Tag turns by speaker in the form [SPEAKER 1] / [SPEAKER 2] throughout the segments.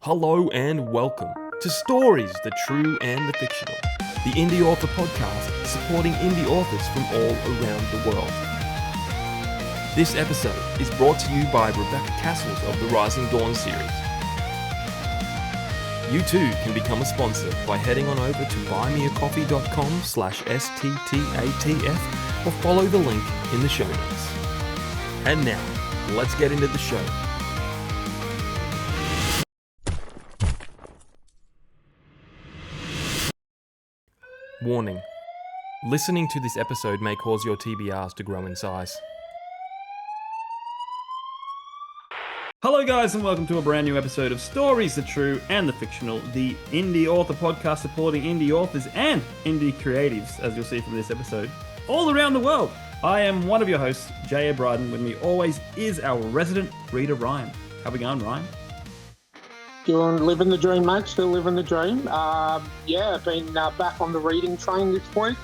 [SPEAKER 1] Hello and welcome to Stories, the True and the Fictional, the indie author podcast supporting indie authors from all around the world. This episode is brought to you by Rebecca Castles of the Rising Dawn series. You too can become a sponsor by heading on over to buymeacoffee.com/STTATF or follow the link in the show notes. And now, let's get into the show. Warning. Listening to this episode may cause your TBRs to grow in size.
[SPEAKER 2] Hello guys and welcome to a brand new episode of Stories, the True and the Fictional, the indie author podcast supporting indie authors and indie creatives, as you'll see from this episode, all around the world. I am one of your hosts, J.A. Bryden. With me always is our resident reader, Ryan. How we going, Ryan?
[SPEAKER 3] Living the dream, mate. Still living the dream. Been back on the reading train this week.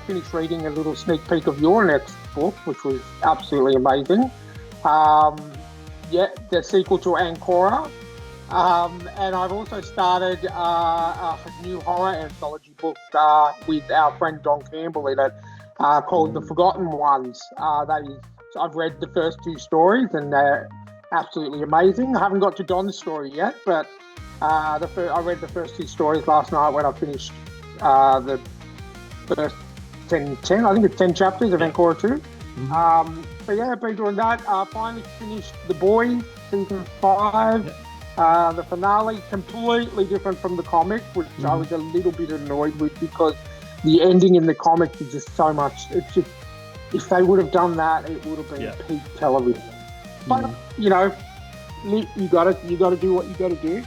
[SPEAKER 3] Finished reading a little sneak peek of your next book, which was absolutely amazing. The sequel to Ancora. And I've also started a new horror anthology book with our friend Don Campbell in it, called The Forgotten Ones. I've read the first two stories and they're absolutely amazing. I haven't got to Don's story yet, but I read the first two stories last night when I finished the first 10 chapters of Ancora 2. Mm-hmm. I've been doing that. Finally finished The Boys, season 5. The finale, completely different from the comic, which I was a little bit annoyed with because the ending in the comic is just so much. It's just, if they would have done that, it would have been peak television. But you know, you got to do what you got to do.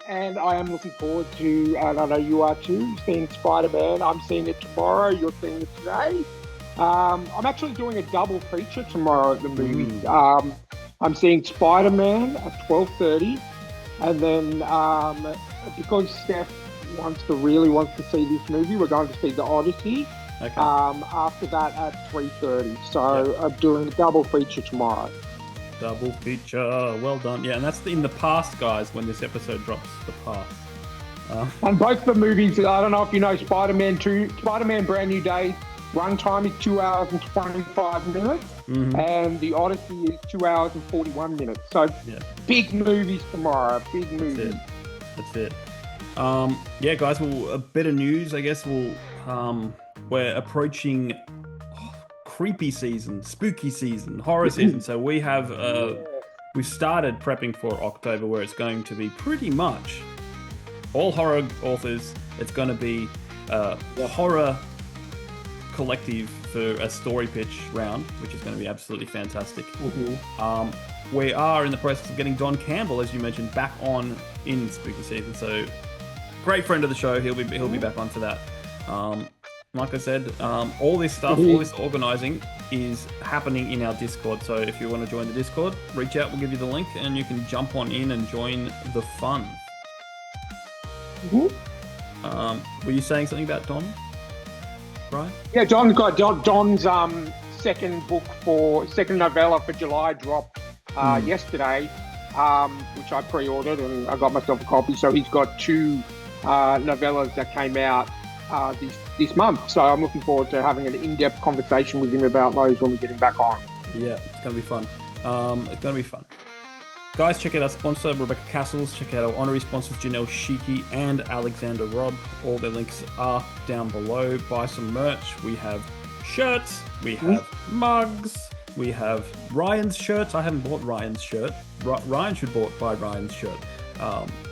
[SPEAKER 3] And I am looking forward to, and I know you are too, seeing Spider-Man. I'm seeing it tomorrow. You're seeing it today. I'm actually doing a double feature tomorrow at the movies. I'm seeing Spider-Man at 12:30, and then because Steph really wants to see this movie, we're going to see The Odyssey. Okay. After that at 3:30. So I'm doing a double feature tomorrow.
[SPEAKER 2] Double feature, well done. Yeah, and that's in the past, guys, when this episode drops, the past.
[SPEAKER 3] And both the movies, I don't know if you know Spider-Man 2, Spider-Man Brand New Day, runtime is 2 hours and 25 minutes, and The Odyssey is 2 hours and 41 minutes. So big movies tomorrow, big movies.
[SPEAKER 2] That's it. Guys, a bit of news, I guess. We're approaching creepy season, spooky season, horror season. So we have we've started prepping for October, where it's going to be pretty much all horror authors. It's going to be a horror collective for a story pitch round, which is going to be absolutely fantastic. We are in the process of getting Don Campbell, as you mentioned, back on in spooky season. So great friend of the show. He'll be back on for that. Like I said, all this stuff, all this organising is happening in our Discord. So if you want to join the Discord, reach out. We'll give you the link, and you can jump on in and join the fun. Were you saying something about Don, Brian?
[SPEAKER 3] Yeah, Don's second novella for July dropped yesterday, which I pre-ordered and I got myself a copy. So he's got two novellas that came out this month, so I'm looking forward to having an in-depth conversation with him about those when we get him back on.
[SPEAKER 2] Yeah, it's going to be fun. Guys, check out our sponsor, Rebecca Castles. Check out our honorary sponsors, Janelle Schiecke and Alexander Robb. All their links are down below. Buy some merch. We have shirts, we have mugs, we have Ryan's shirts. I haven't bought Ryan's shirt. Ryan should buy Ryan's shirt.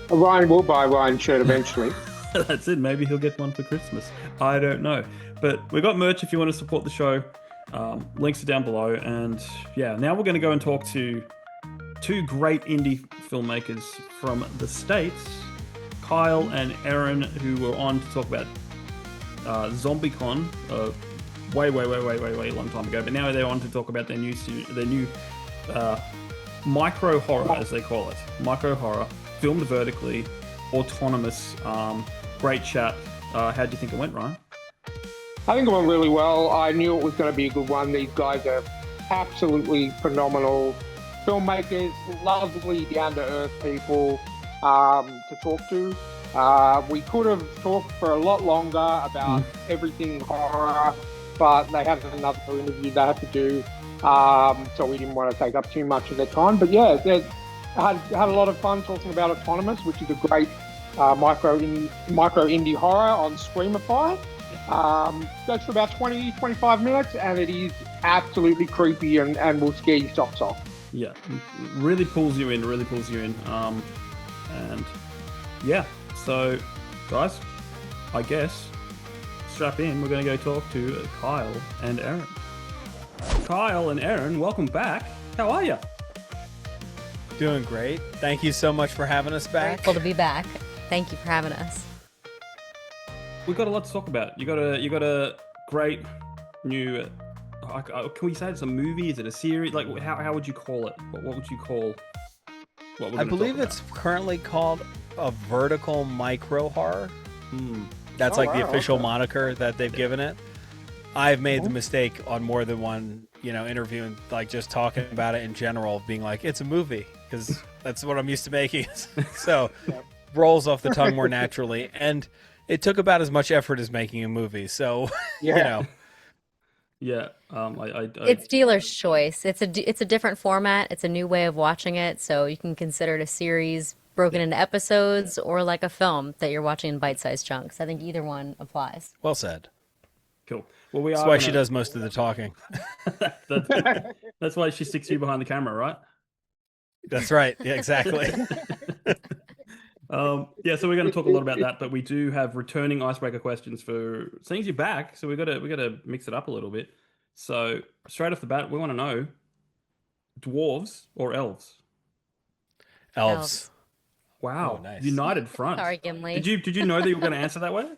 [SPEAKER 3] Ryan will buy Ryan's shirt eventually.
[SPEAKER 2] That's it. Maybe he'll get one for Christmas. I don't know. But we've got merch if you want to support the show. Links are down below. And now we're going to go and talk to two great indie filmmakers from the States, Kyle and Erin, who were on to talk about ZombieCon way long time ago. But now they're on to talk about their new micro horror, as they call it. Micro horror, filmed vertically, autonomous. Great chat. How do you think it went, Ryan?
[SPEAKER 3] I think it went really well. I knew it was going to be a good one. These guys are absolutely phenomenal. filmmakers, lovely down to earth people to talk to. We could have talked for a lot longer about everything horror, but they had another interview they had to do, so we didn't want to take up too much of their time. But yeah, I had a lot of fun talking about Autonomous, which is a great micro indie horror on Screamify. Goes for about 20-25 minutes, and it is absolutely creepy and will scare your socks off.
[SPEAKER 2] Yeah, really pulls you in. And yeah, so guys, I guess strap in. We're going to go talk to Kyle and Erin. Kyle and Erin, welcome back. How are you?
[SPEAKER 4] Doing great. Thank you so much for having us back.
[SPEAKER 5] Grateful to be back. Thank you for having us.
[SPEAKER 2] We've got a lot to talk about. You got a great new. Can we say it's a movie? Is it a series? Like, how would you call it? What would you call? What
[SPEAKER 4] I believe it's currently called a vertical micro horror. That's the official moniker that they've given it. I've made the mistake on more than one, interview and like just talking about it in general, being like it's a movie because that's what I'm used to making. So rolls off the tongue more naturally, and it took about as much effort as making a movie. So
[SPEAKER 2] Yeah.
[SPEAKER 5] It's dealer's choice. It's a different format. It's a new way of watching it. So you can consider it a series broken into episodes or like a film that you're watching in bite-sized chunks. I think either one applies.
[SPEAKER 4] Well said.
[SPEAKER 2] Cool. Well,
[SPEAKER 4] that's why she does most of the talking.
[SPEAKER 2] That's why she sticks you behind the camera, right?
[SPEAKER 4] That's right. Yeah, exactly.
[SPEAKER 2] So we're going to talk a lot about that, but we do have returning icebreaker questions for seeing you back. So we got to mix it up a little bit. So straight off the bat, we want to know: dwarves or elves?
[SPEAKER 4] Elves.
[SPEAKER 2] Wow,
[SPEAKER 4] oh, nice.
[SPEAKER 2] United front.
[SPEAKER 5] Sorry, Gimli.
[SPEAKER 2] Did you know that you were going to answer that way?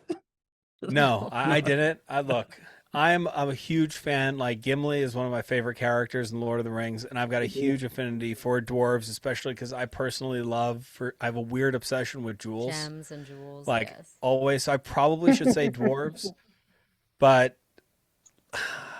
[SPEAKER 4] No, I didn't. Look, I'm a huge fan. Like Gimli is one of my favorite characters in Lord of the Rings, and I've got a huge affinity for dwarves, especially because I personally I have a weird obsession with jewels,
[SPEAKER 5] Gems and jewels.
[SPEAKER 4] like
[SPEAKER 5] yes.
[SPEAKER 4] always. So I probably should say dwarves, but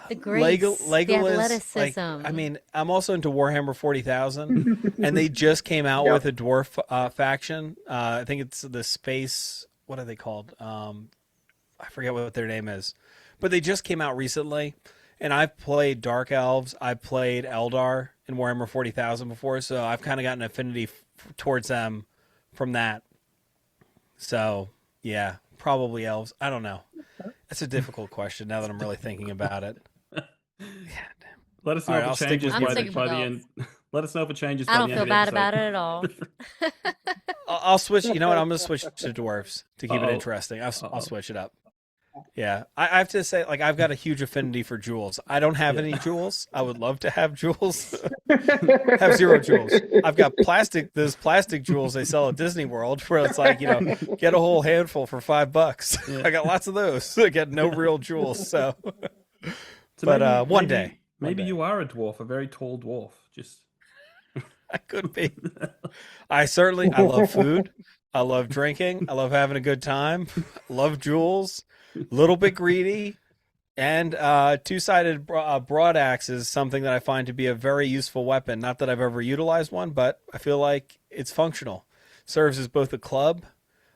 [SPEAKER 5] The grace, the
[SPEAKER 4] Legolas,
[SPEAKER 5] athleticism.
[SPEAKER 4] I mean, I'm also into Warhammer 40,000, and they just came out with a dwarf faction. I think it's the space. What are they called? I forget what their name is, but they just came out recently. And I've played Dark Elves. I've played Eldar in Warhammer 40,000 before, so I've kind of got an affinity towards them from that. So yeah, probably elves. I don't know. That's a difficult question now that I'm really thinking about it.
[SPEAKER 2] Let us know if it changes by the end. Let us know if it changes.
[SPEAKER 5] I don't feel bad about it at all.
[SPEAKER 4] I'll switch. You know what? I'm going to switch to dwarves to keep it interesting. I'll switch it up. Yeah, I have to say, like, I've got a huge affinity for jewels. I don't have any jewels. I would love to have jewels. Have 0 jewels. I've got those plastic jewels they sell at Disney World where it's like, get a whole handful for $5. Yeah. I got lots of those. I get no real jewels. So but one day.
[SPEAKER 2] Maybe you are a dwarf, a very tall dwarf. Just
[SPEAKER 4] I could be. I love food. I love drinking. I love having a good time. Love jewels. Little bit greedy, and two-sided broad axe is something that I find to be a very useful weapon. Not that I've ever utilized one, but I feel like it's functional. Serves as both a club,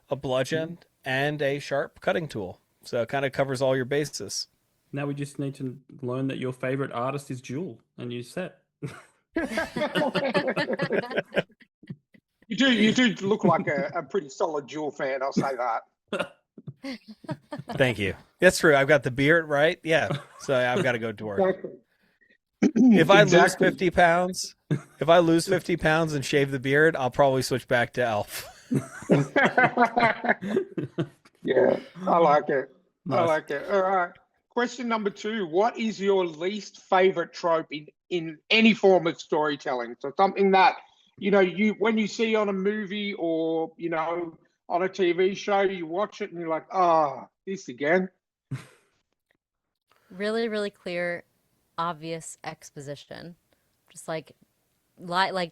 [SPEAKER 4] a bludgeon, and a sharp cutting tool. So it kind of covers all your bases.
[SPEAKER 2] Now we just need to learn that your favorite artist is Jewel, and you're set.
[SPEAKER 3] You do look like a pretty solid Jewel fan, I'll say that.
[SPEAKER 4] Thank you. That's true. I've got the beard, right? Yeah. So I've got to go dwarf.
[SPEAKER 3] Exactly.
[SPEAKER 4] If I lose 50 pounds, and shave the beard, I'll probably switch back to elf.
[SPEAKER 3] Yeah, I like it.
[SPEAKER 2] Nice.
[SPEAKER 3] I like it. All right. Question number 2. What is your least favorite trope in any form of storytelling? So something that, when you see on a movie or, on a TV show, you watch it and you're like, this again.
[SPEAKER 5] Really, really clear, obvious exposition. Just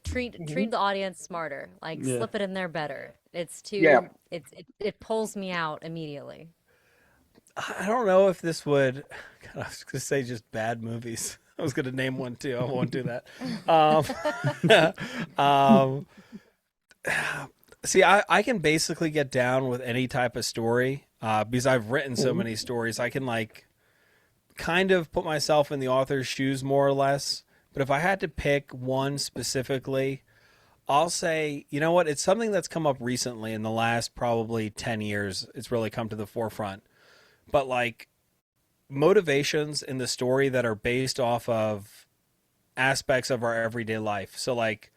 [SPEAKER 5] treat the audience smarter. Slip it in there better. It's too. Yeah. It pulls me out immediately.
[SPEAKER 4] I don't know if this would. God, I was going to say just bad movies. I was going to name one too. I won't do that. See, I can basically get down with any type of story because I've written so many stories. I can like kind of put myself in the author's shoes more or less. But if I had to pick one specifically, I'll say, you know what? It's something that's come up recently in the last probably 10 years. It's really come to the forefront. But like motivations in the story that are based off of aspects of our everyday life. So like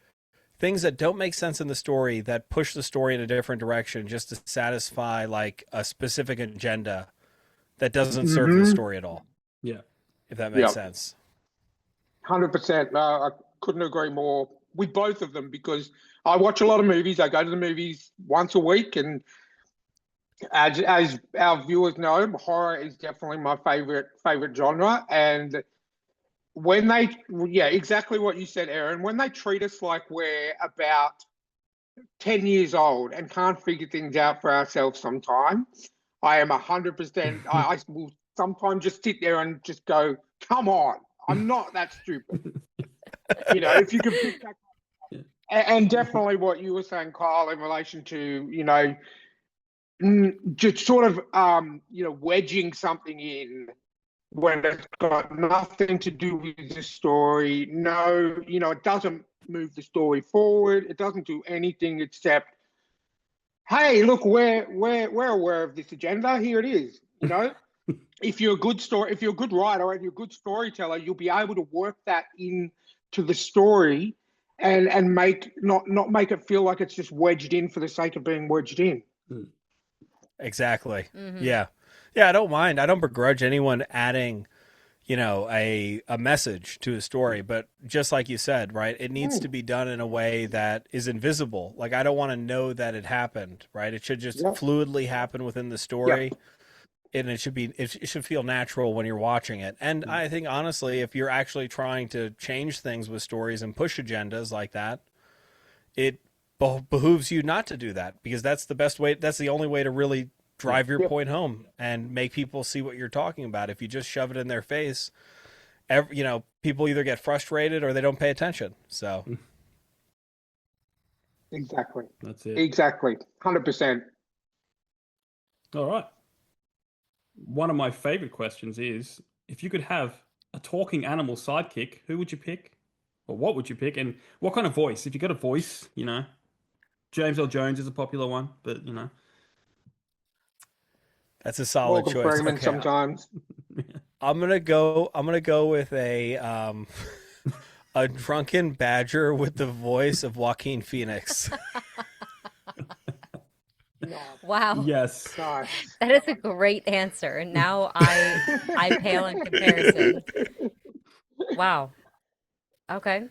[SPEAKER 4] things that don't make sense in the story that push the story in a different direction just to satisfy like a specific agenda that doesn't serve the story at all.
[SPEAKER 2] Yeah.
[SPEAKER 4] If that makes sense.
[SPEAKER 3] 100%. I couldn't agree more with both of them because I watch a lot of movies. I go to the movies once a week, and as our viewers know, horror is definitely my favorite genre. And when they, exactly what you said, Erin, when they treat us like we're about 10 years old and can't figure things out for ourselves sometimes, I am 100%, I will sometimes just sit there and just go, come on, I'm not that stupid. If you can pick that. And definitely what you were saying, Kyle, in relation to, just sort of, wedging something in when it's got nothing to do with the story. No, it doesn't move the story forward. It doesn't do anything except, hey, look, we're aware of this agenda. Here it is. If you're a good writer and you're a good storyteller, you'll be able to work that into the story and not make it feel like it's just wedged in for the sake of being wedged in.
[SPEAKER 4] Exactly. Mm-hmm. Yeah. I don't mind. I don't begrudge anyone adding, a message to a story, but just like you said, right, it needs to be done in a way that is invisible. Like I don't want to know that it happened, right? It should just fluidly happen within the story. And it should feel natural when you're watching it. And I think honestly, if you're actually trying to change things with stories and push agendas like that, it behooves you not to do that because that's the best way. That's the only way to really drive your point home and make people see what you're talking about. If you just shove it in their face, people either get frustrated or they don't pay attention. So
[SPEAKER 3] exactly,
[SPEAKER 2] that's it.
[SPEAKER 3] Exactly, 100%.
[SPEAKER 2] All right. One of my favorite questions is, if you could have a talking animal sidekick, who would you pick? Or what would you pick? And what kind of voice? If you got a voice, James L. Jones is a popular one, but
[SPEAKER 4] that's a solid
[SPEAKER 3] Morgan
[SPEAKER 4] choice.
[SPEAKER 3] Freeman sometimes.
[SPEAKER 4] I'm gonna go with a a drunken badger with the voice of Joaquin Phoenix.
[SPEAKER 5] Wow.
[SPEAKER 2] Yes.
[SPEAKER 3] Gosh.
[SPEAKER 5] That is a great answer. Now I pale in comparison. Wow. Okay.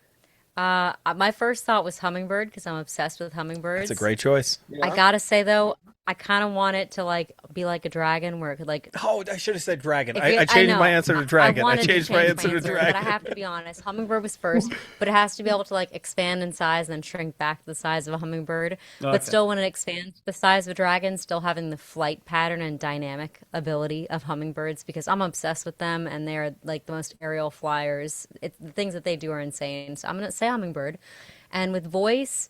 [SPEAKER 5] My first thought was hummingbird because I'm obsessed with hummingbirds.
[SPEAKER 4] That's a great choice.
[SPEAKER 3] Yeah.
[SPEAKER 5] I gotta say though, I kind of want it to be like a dragon where it could
[SPEAKER 4] Oh, I should have said dragon. I changed my answer to dragon. I changed my answer to dragon.
[SPEAKER 5] But I have to be honest, hummingbird was first, but it has to be able to expand in size and then shrink back to the size of a hummingbird. Okay. But still, when it expands to the size of a dragon, still having the flight pattern and dynamic ability of hummingbirds because I'm obsessed with them and they're the most aerial flyers. The things that they do are insane. So I'm gonna say hummingbird, and with voice,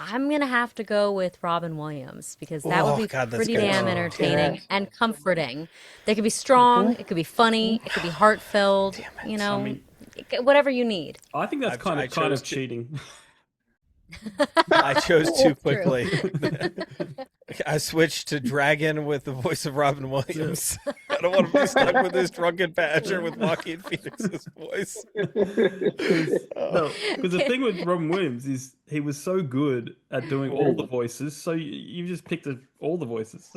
[SPEAKER 5] I'm going to have to go with Robin Williams because that would be pretty damn entertaining and comforting. They could be strong. It could be funny. It could be heart-filled. Whatever you need.
[SPEAKER 2] I think that's kind of cheating.
[SPEAKER 4] I chose too quickly. I switched to dragon with the voice of Robin Williams. I don't want to be stuck with this drunken badger with Joaquin Phoenix's voice.
[SPEAKER 2] No, because the thing with Robin Williams is he was so good at doing all the voices, so you just picked all the voices.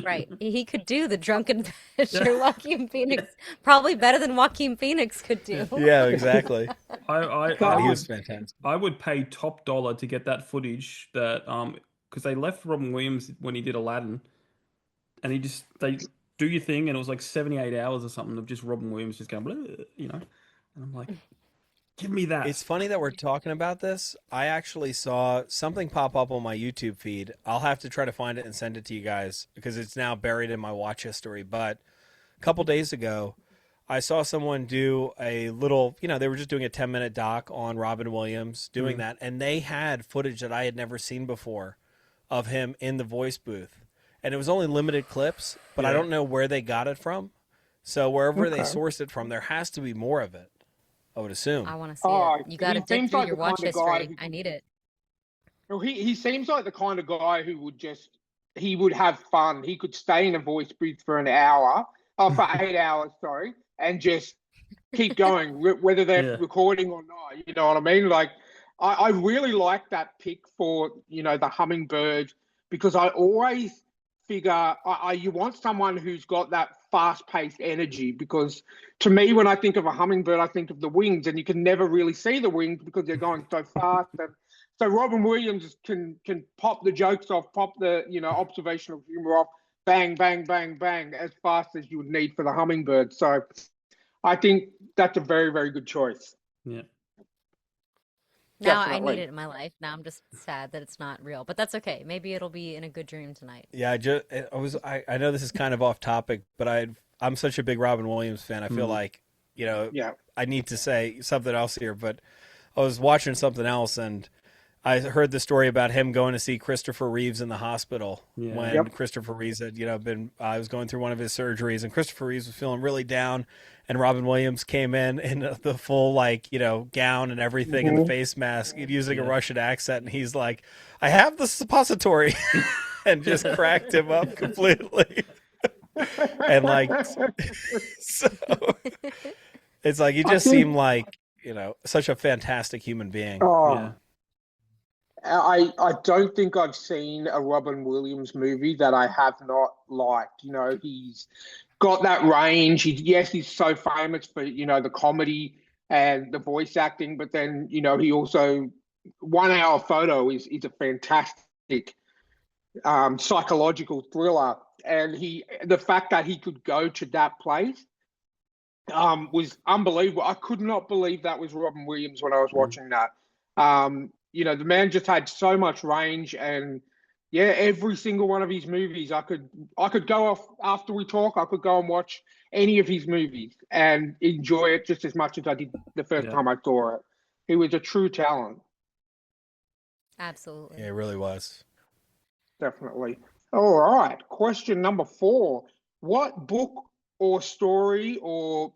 [SPEAKER 5] Right. He could do the drunken badger Joaquin Phoenix probably better than Joaquin Phoenix could do.
[SPEAKER 4] Yeah, exactly.
[SPEAKER 2] He was fantastic. I would pay top dollar to get that footage that because they left Robin Williams when he did Aladdin, and they do your thing, and it was 78 hours or something of just Robin Williams just going, bleh, and I'm like, give me that.
[SPEAKER 4] It's funny that we're talking about this. I actually saw something pop up on my YouTube feed. I'll have to try to find it and send it to you guys because it's now buried in my watch history. But a couple days ago, I saw someone do a little, they were just doing a 10-minute doc on Robin Williams doing that, and they had footage that I had never seen before of him in the voice booth. And it was only limited clips, but I don't know where they got it from. So wherever they sourced it from, there has to be more of it, I would assume.
[SPEAKER 5] I want to see it. You got to dig through your watch history. I need it.
[SPEAKER 3] Well, he seems like the kind of guy who he would have fun. He could stay in a voice booth for an hour, for 8 hours, sorry, and just keep going, whether they're recording or not. You know what I mean? Like, I really like that pick for, the hummingbird, because I always figure you want someone who's got that fast-paced energy, because to me, when I think of a hummingbird, I think of the wings, and you can never really see the wings because they're going so fast. And so Robin Williams can pop the jokes off, pop the observational humor off, bang, bang, bang, bang, as fast as you would need for the hummingbird. So I think that's a very, very good choice.
[SPEAKER 2] Yeah.
[SPEAKER 5] Now I need it in my life. Now I'm just sad that it's not real, but that's okay. Maybe it'll be in a good dream tonight.
[SPEAKER 4] Yeah, I know this is kind of off topic, but I'm such a big Robin Williams fan. I feel like, I need to say something else here, but I was watching something else and I heard the story about him going to see Christopher Reeves in the hospital when Christopher Reeves had, was going through one of his surgeries, and Christopher Reeves was feeling really down, and Robin Williams came in the full, gown and everything and the face mask, using a Russian accent, and he's like, "I have the suppository," and just cracked him up completely. And so it's like, you just seem like, such a fantastic human being.
[SPEAKER 3] I don't think I've seen a Robin Williams movie that I have not liked. He's got that range. He's so famous for, the comedy and the voice acting, but then, he also, 1 Hour Photo is a fantastic psychological thriller. And the fact that he could go to that place was unbelievable. I could not believe that was Robin Williams when I was watching that. The man just had so much range, and every single one of his movies, I could go off after we talk. I could go and watch any of his movies and enjoy it just as much as I did the first time I saw it. He was a true talent.
[SPEAKER 5] Absolutely.
[SPEAKER 4] Yeah, it really was.
[SPEAKER 3] Definitely. All right. Question number 4. What book or story or,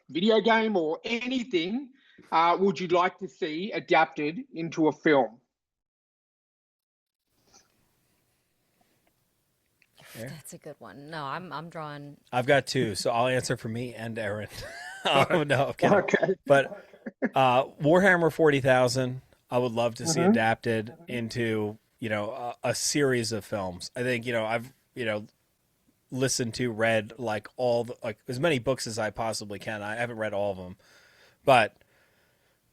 [SPEAKER 3] video game or anything would you like to see adapted into a film?
[SPEAKER 5] That's a good one. No, I'm drawing.
[SPEAKER 4] I've got 2, so I'll answer for me and Erin. Oh, no, okay. But Warhammer 40,000, I would love to see adapted into, a series of films. I think, I've, listened to, read as many books as I possibly can. I haven't read all of them, but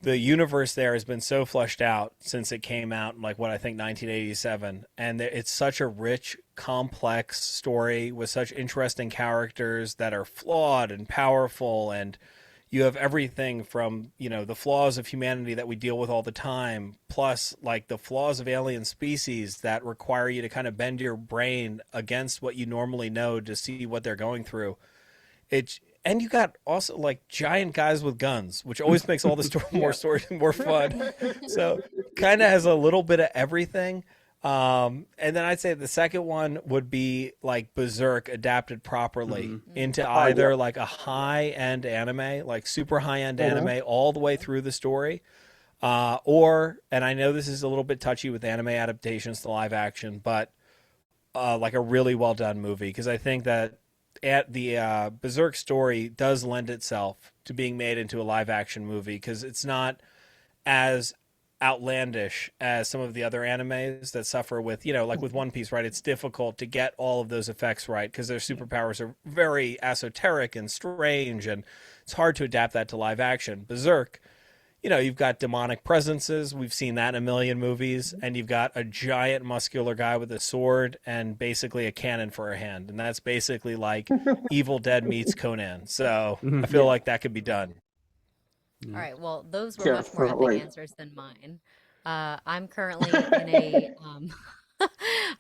[SPEAKER 4] the universe there has been so fleshed out since it came out in 1987, and it's such a rich, complex story with such interesting characters that are flawed and powerful, and you have everything from the flaws of humanity that we deal with all the time, plus the flaws of alien species that require you to kind of bend your brain against what you normally know to see what they're going through. And you got also giant guys with guns, which always makes all the story more fun. So kind of has a little bit of everything. And then I'd say the second one would be Berserk adapted properly into either a high-end anime, super high-end anime all the way through the story. Or, and I know this is a little bit touchy with anime adaptations to live action, but a really well-done movie, because I think that the Berserk story does lend itself to being made into a live action movie, because it's not as outlandish as some of the other animes that suffer with, with One Piece, right? It's difficult to get all of those effects right because their superpowers are very esoteric and strange, and it's hard to adapt that to live action. Berserk, you've got demonic presences. We've seen that in a million movies. And you've got a giant muscular guy with a sword and basically a cannon for a hand. And that's basically Evil Dead meets Conan. So I feel like that could be done.
[SPEAKER 5] All right. Well, those were much more epic answers than mine. I'm currently in a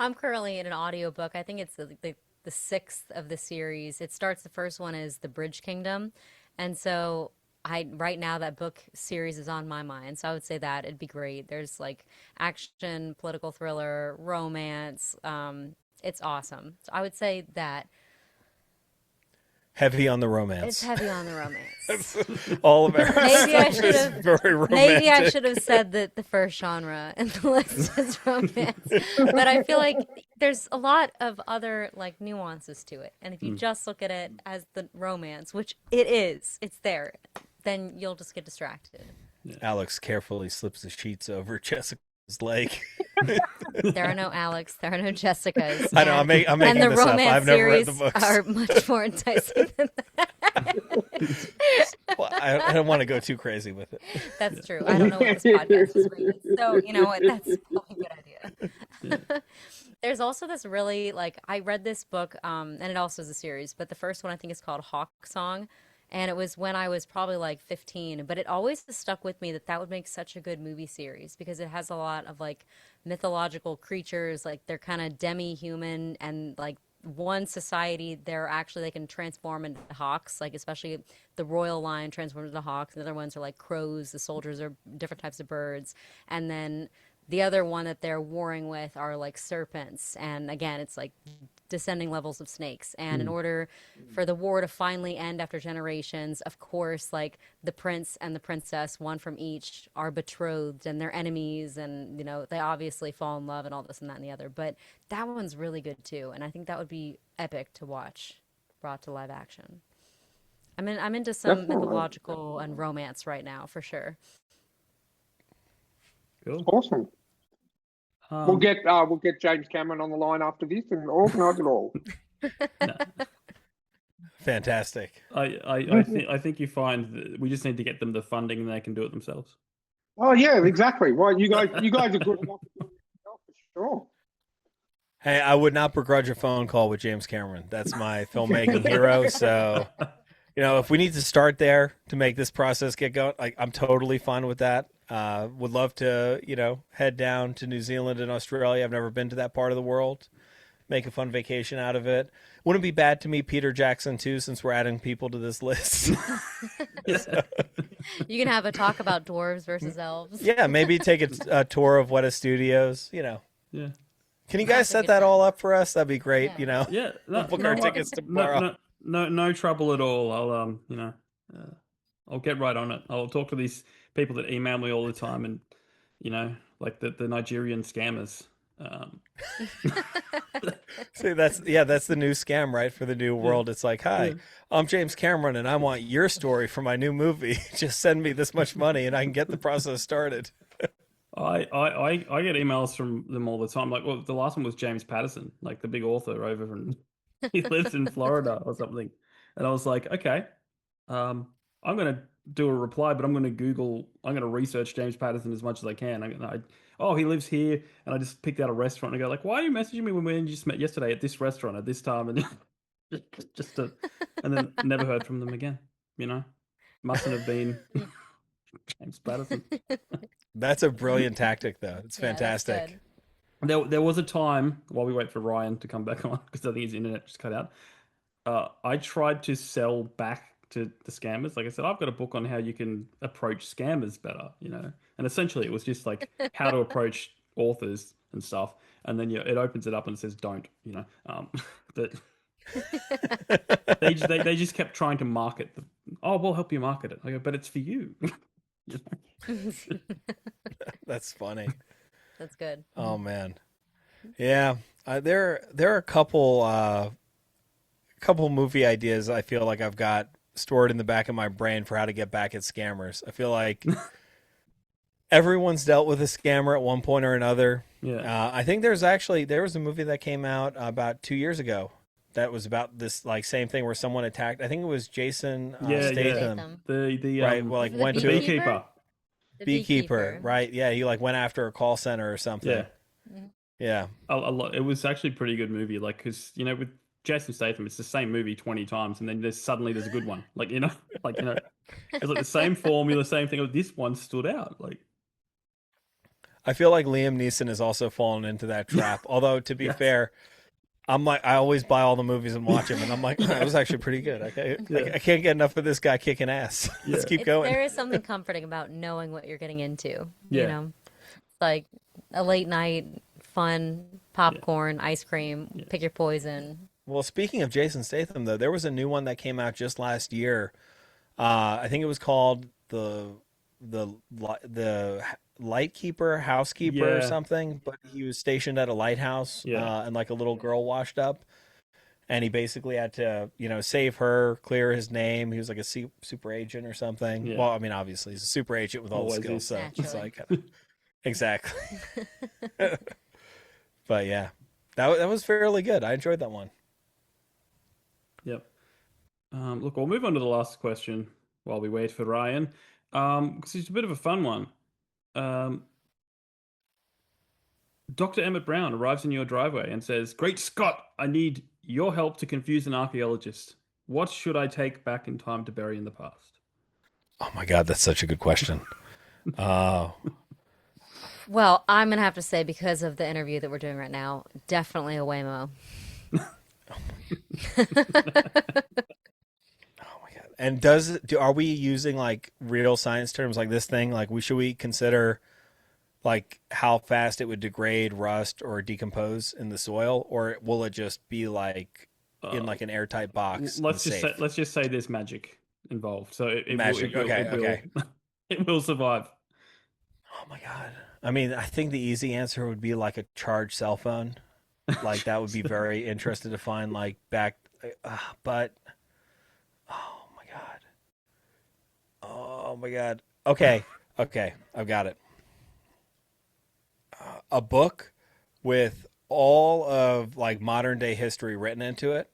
[SPEAKER 5] I'm currently in an audiobook. I think it's the the 6th of the series. It starts, the first one is The Bridge Kingdom. And so right now that book series is on my mind. So I would say that it'd be great. There's like action, political thriller, romance. It's awesome. So I would say that.
[SPEAKER 4] Heavy on the romance.
[SPEAKER 5] It's heavy on the romance.
[SPEAKER 4] All American.
[SPEAKER 5] Maybe I should have said that the first genre in the list is romance. But I feel like there's a lot of other like nuances to it. And if you just look at it as the romance, which it is, it's there, then you'll just get distracted.
[SPEAKER 4] Alex carefully slips the sheets over Jessica's leg.
[SPEAKER 5] There are no Alex, there are no Jessicas.
[SPEAKER 4] I know, I'm making
[SPEAKER 5] and the
[SPEAKER 4] this up.
[SPEAKER 5] romance
[SPEAKER 4] I've never read
[SPEAKER 5] series
[SPEAKER 4] the books.
[SPEAKER 5] are much more enticing than that.
[SPEAKER 4] Well, I don't want to go too crazy with it.
[SPEAKER 5] That's true. I don't know what this podcast is reading. So, you know what? That's probably a good idea. There's also this really, like, I read this book, and it also is a series, but the first one I think is called Hawk Song. And it was when I was probably like 15, but it always stuck with me that would make such a good movie series because it has a lot of like mythological creatures, like they're kind of demi-human, and like one society, they can transform into hawks, like especially the royal line transforms into hawks, and the other ones are like crows, the soldiers are different types of birds, and then the other one that they're warring with are like serpents, and again, it's like descending levels of snakes. And in order for the war to finally end after generations, of course, like the prince and the princess, one from each, are betrothed and they're enemies, and you know they obviously fall in love and all this and that and the other. But that one's really good too, and I think that would be epic to watch brought to live action. I'm into some mythological and romance right now for sure.
[SPEAKER 2] Cool.
[SPEAKER 3] Awesome. We'll get James Cameron on the line after this and organise it all.
[SPEAKER 4] Fantastic.
[SPEAKER 2] I think you find that we just need to get them the funding and they can do it themselves.
[SPEAKER 3] Oh yeah, exactly. Well, you guys are good enough to do it yourself for sure.
[SPEAKER 4] Hey, I would not begrudge a phone call with James Cameron. That's my filmmaking hero. So, you know, if we need to start there to make this process get going, like, I'm totally fine with that. Would love to, you know, head down to New Zealand and Australia. I've never been to that part of the world. Make a fun vacation out of it. Wouldn't be bad to meet Peter Jackson too, since we're adding people to this list. So,
[SPEAKER 5] you can have a talk about dwarves versus elves.
[SPEAKER 4] Yeah, maybe take a tour of Weta Studios. You know.
[SPEAKER 2] Yeah.
[SPEAKER 4] Can you guys set that all up for us? That'd be great.
[SPEAKER 5] Yeah.
[SPEAKER 4] You know.
[SPEAKER 2] Yeah.
[SPEAKER 4] We'll book our tickets tomorrow.
[SPEAKER 2] No trouble at all. I'll I'll get right on it. I'll talk to these people that email me all the time, and you know, like the Nigerian scammers.
[SPEAKER 4] See, that's the new scam, right? For the new world. It's like, hi, I'm James Cameron and I want your story for my new movie. Just send me this much money and I can get the process started.
[SPEAKER 2] I get emails from them all the time. Like, well, the last one was James Patterson, like the big author over from, he lives in Florida or something. And I was like, okay, I'm going to do a reply, but I'm going to research James Patterson as much as I can. He lives here. And I just picked out a restaurant and I go like, why are you messaging me when we just met yesterday at this restaurant at this time? And and then never heard from them again, you know, mustn't have been James Patterson.
[SPEAKER 4] That's a brilliant tactic though. It's fantastic.
[SPEAKER 2] There was a time while we wait for Ryan to come back on, because I think his internet just cut out. I tried to sell back to the scammers. Like I said, I've got a book on how you can approach scammers better, you know, and essentially it was just like how to approach authors and stuff. And then it opens it up and it says, don't, you know, that they just kept trying to market we'll help you market it. I go, but it's for you. You know?
[SPEAKER 4] That's funny.
[SPEAKER 5] That's good.
[SPEAKER 4] Oh man. Yeah. There are a couple movie ideas I feel like I've got stored in the back of my brain for how to get back at scammers. I feel like everyone's dealt with a scammer at one point or another.
[SPEAKER 2] Yeah.
[SPEAKER 4] I think there was a movie that came out about 2 years ago that was about this like same thing where someone attacked. I think it was Jason Statham.
[SPEAKER 2] The
[SPEAKER 4] right. Well, like went to
[SPEAKER 2] beekeeper.
[SPEAKER 4] Beekeeper, right? Yeah, he like went after a call center or something.
[SPEAKER 2] Yeah.
[SPEAKER 4] Yeah.
[SPEAKER 2] A lot. It was actually a pretty good movie. Like, because you know, with Jason Statham, it's the same movie 20 times, and then there's a good one. Like, you know, it's like the same formula, same thing. This one stood out. Like,
[SPEAKER 4] I feel like Liam Neeson has also fallen into that trap. Although, to be fair, I'm like, I always buy all the movies and watch them, and I'm like, that was actually pretty good. I can't get enough of this guy kicking ass. Let's keep going.
[SPEAKER 5] There is something comforting about knowing what you're getting into.
[SPEAKER 2] Yeah.
[SPEAKER 5] You know, it's like a late night, fun popcorn, ice cream, pick your poison.
[SPEAKER 4] Well, speaking of Jason Statham, though, there was a new one that came out just last year. I think it was called the lightkeeper, housekeeper or something, but he was stationed at a lighthouse and like a little girl washed up, and he basically had to, save her, clear his name. He was like a super agent or something. Well, I mean, obviously he's a super agent with all the skills, so it's like exactly. But yeah, that was fairly good. I enjoyed that one.
[SPEAKER 2] Yep. Look, we'll move on to the last question while we wait for Ryan, because it's a bit of a fun one. Dr. Emmett Brown arrives in your driveway and says, "Great Scott, I need your help to confuse an archaeologist. What should I take back in time to bury in the past?"
[SPEAKER 4] Oh my God, that's such a good question.
[SPEAKER 5] Well, I'm going to have to say, because of the interview that we're doing right now, definitely a Waymo.
[SPEAKER 4] And are we using like real science terms like this thing? Like should we consider like how fast it would degrade, rust, or decompose in the soil, or will it just be like in like an airtight box?
[SPEAKER 2] Let's just say there's magic involved. So it will survive.
[SPEAKER 4] Oh my God. I mean, I think the easy answer would be like a charged cell phone. Like that would be very interesting to find like back, but oh my God. Okay. I've got it. A book with all of like modern day history written into it.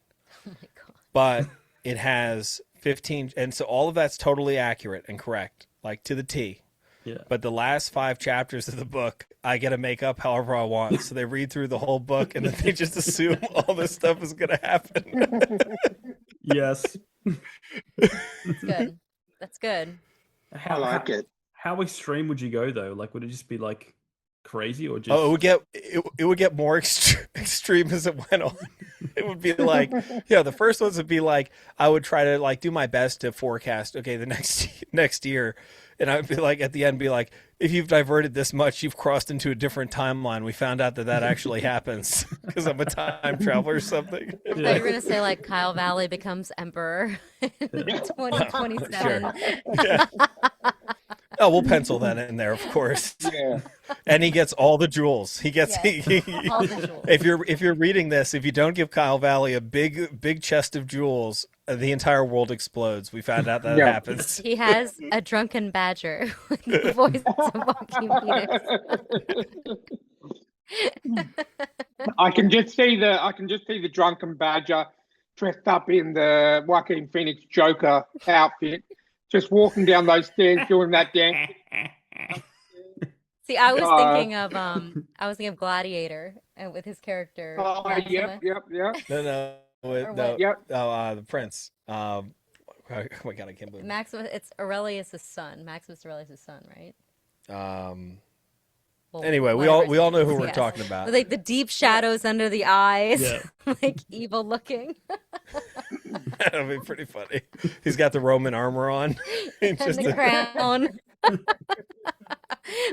[SPEAKER 4] Oh my God. But it has 15, and so all of that's totally accurate and correct, like to the T.
[SPEAKER 2] Yeah.
[SPEAKER 4] But the last 5 chapters of the book, I get to make up however I want. So they read through the whole book and then they just assume all this stuff is going to happen.
[SPEAKER 2] Yes.
[SPEAKER 5] That's good. That's good.
[SPEAKER 3] I like it.
[SPEAKER 2] How extreme would you go though? Like, would it just be like crazy, or just?
[SPEAKER 4] Oh, it would get more extreme as it went on. It would be like, the first ones would be like, I would try to like do my best to forecast, okay, the next year. And I would be like, at the end, be like, if you've diverted this much, you've crossed into a different timeline. We found out that actually happens because I'm a time traveler or something.
[SPEAKER 5] I thought you were going to say like Kyle Valle becomes emperor in 2027.
[SPEAKER 4] Sure. Yeah. Oh, we'll pencil that in there, of course.
[SPEAKER 3] Yeah.
[SPEAKER 4] And he gets all the jewels. He gets
[SPEAKER 5] all the jewels.
[SPEAKER 4] If you're reading this, if you don't give Kyle Valle a big chest of jewels, the entire world explodes. We found out that happens.
[SPEAKER 5] He has a drunken badger with the voice of Joaquin Phoenix.
[SPEAKER 3] I can just see the drunken badger dressed up in the Joaquin Phoenix Joker outfit, just walking down those stairs doing that dance.
[SPEAKER 5] See, I was thinking of Gladiator and with his character.
[SPEAKER 3] Oh, yep.
[SPEAKER 4] No. The prince. Oh my God, I can't believe it.
[SPEAKER 5] Maximus. It's Aurelius's son. Maximus Aurelius's son, right? Well,
[SPEAKER 4] anyway, we all know who we're talking about.
[SPEAKER 5] Like the deep shadows under the eyes, like evil looking.
[SPEAKER 4] That'll be pretty funny. He's got the Roman armor on,
[SPEAKER 5] and the crown.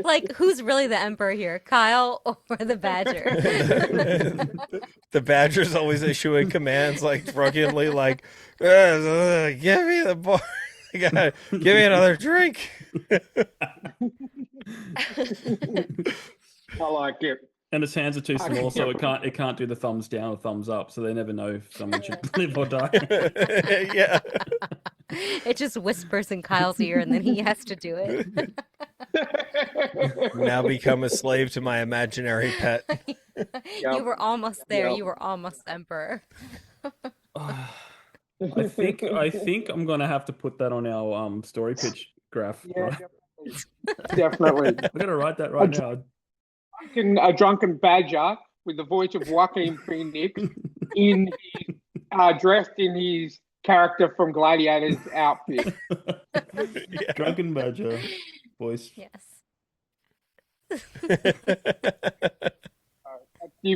[SPEAKER 5] Like, who's really the emperor here, Kyle or the badger?
[SPEAKER 4] The badger's always issuing commands, like drunkenly, like, "Give me the boy, give me another drink."
[SPEAKER 3] I like it.
[SPEAKER 2] And its hands are too small, so it can't do the thumbs down or thumbs up, so they never know if someone should live or die.
[SPEAKER 4] Yeah.
[SPEAKER 5] It just whispers in Kyle's ear, and then he has to do it.
[SPEAKER 4] Now become a slave to my imaginary pet.
[SPEAKER 5] You were almost there. Yep. You were almost emperor.
[SPEAKER 2] I think I'm gonna have to put that on our story pitch graph.
[SPEAKER 3] Yeah,
[SPEAKER 2] right?
[SPEAKER 3] definitely.
[SPEAKER 2] I'm gonna write that right now.
[SPEAKER 3] A drunken badger with the voice of Joaquin Phoenix in his, dressed in his character from Gladiator's outfit.
[SPEAKER 2] Yeah. Drunken badger voice.
[SPEAKER 5] Yes.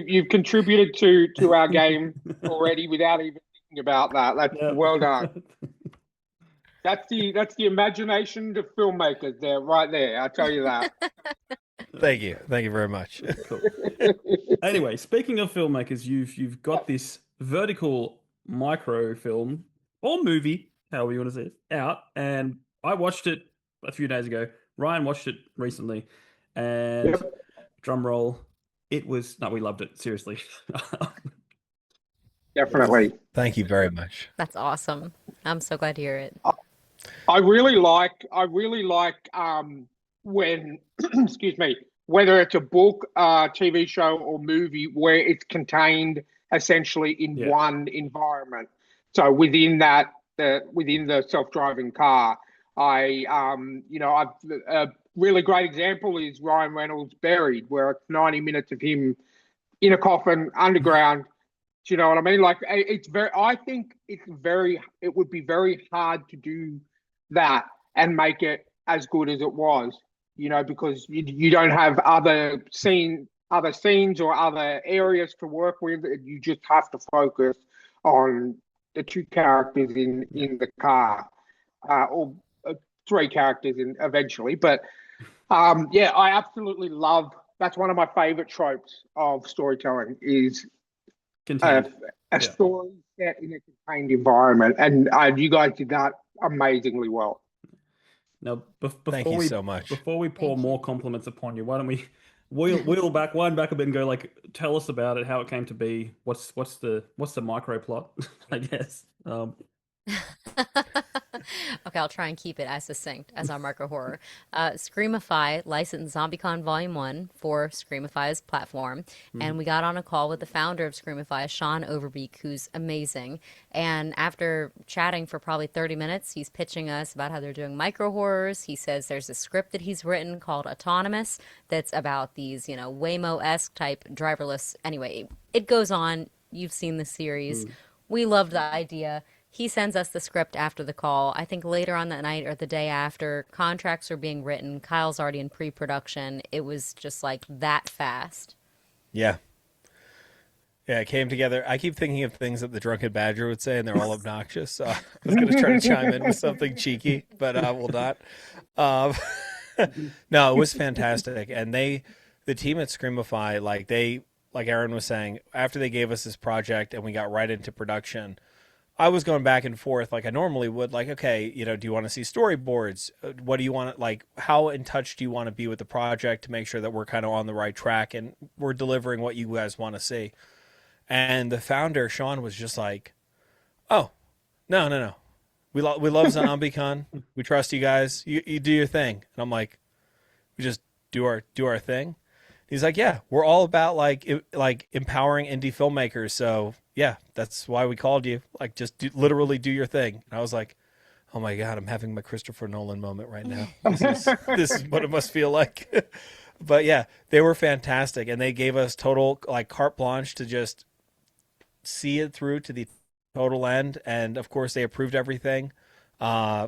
[SPEAKER 3] you've contributed to our game already without even thinking about that. That's well done. That's the imagination of filmmakers there, right there. I'll tell you that.
[SPEAKER 4] Thank you very much.
[SPEAKER 2] Cool. Anyway, speaking of filmmakers, you've got this vertical microfilm or movie, however you want to say it, out, and I watched it a few days ago. Ryan watched it recently, and drum roll, we loved it, seriously.
[SPEAKER 3] Definitely.
[SPEAKER 4] Thank you very much.
[SPEAKER 5] That's awesome. I'm so glad to hear it.
[SPEAKER 3] I really like when excuse me, whether it's a book, TV show, or movie, where it's contained essentially in one environment. So within the self-driving car, a really great example is Ryan Reynolds' Buried, where it's 90 minutes of him in a coffin underground. Do you know what I mean? Like, I think it would be very hard to do that and make it as good as it was, because you don't have other scenes or other areas to work with. You just have to focus on the two characters in the car, or three characters eventually. But I absolutely love. That's one of my favorite tropes of storytelling is a story set in a contained environment, and you guys did that amazingly well.
[SPEAKER 2] Now,
[SPEAKER 4] thank you so much.
[SPEAKER 2] Before we pour more compliments upon you, why don't we wind back a bit and go, like, tell us about it, how it came to be, what's the micro plot, I guess.
[SPEAKER 5] Okay, I'll try and keep it as succinct as our micro horror. Screamify licensed ZombieCon Volume 1 for Screamify's platform, and we got on a call with the founder of Screamify, Sean Overbeek, who's amazing. And after chatting for probably 30 minutes, he's pitching us about how they're doing micro horrors. He says there's a script that he's written called Autonomous that's about these, Waymo-esque type driverless. Anyway, it goes on. You've seen the series. We loved the idea. He sends us the script after the call. I think later on that night or the day after, contracts are being written. Kyle's already in pre-production. It was just like that fast.
[SPEAKER 4] Yeah. Yeah, it came together. I keep thinking of things that the Drunken Badger would say, and they're all obnoxious. So I was going to try to chime in with something cheeky, but I will not. No, it was fantastic. And the team at Screamify, like Erin was saying, after they gave us this project and we got right into production, I was going back and forth like I normally would, like, okay, do you want to see storyboards? What do you want, like, how in touch do you want to be with the project to make sure that we're kind of on the right track and we're delivering what you guys want to see? And the founder, Sean, was just like, oh, no. We love ZombieCon. We trust you guys. You do your thing. And I'm like, we just do our thing. He's like, yeah, we're all about like empowering indie filmmakers. So yeah, that's why we called you. Like, just literally do your thing. And I was like, oh my God, I'm having my Christopher Nolan moment right now. This is what it must feel like. But yeah, they were fantastic. And they gave us total like carte blanche to just see it through to the total end. And of course they approved everything.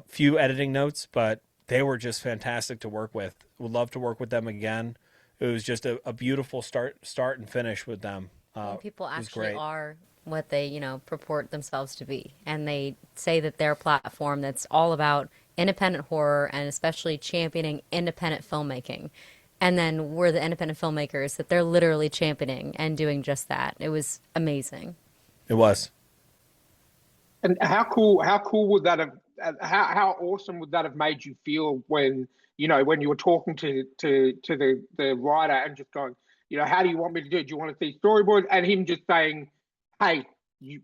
[SPEAKER 4] Few editing notes, but they were just fantastic to work with. Would love to work with them again. It was just a beautiful start and finish with them.
[SPEAKER 5] People actually are what they, purport themselves to be. And they say that their platform that's all about independent horror and especially championing independent filmmaking. And then we're the independent filmmakers that they're literally championing and doing just that. It was amazing.
[SPEAKER 4] It was.
[SPEAKER 3] And how cool would that have, how awesome would that have made you feel when you were talking to the writer and just going, how do you want me to do it? Do you want to see storyboards? And him just saying, hey,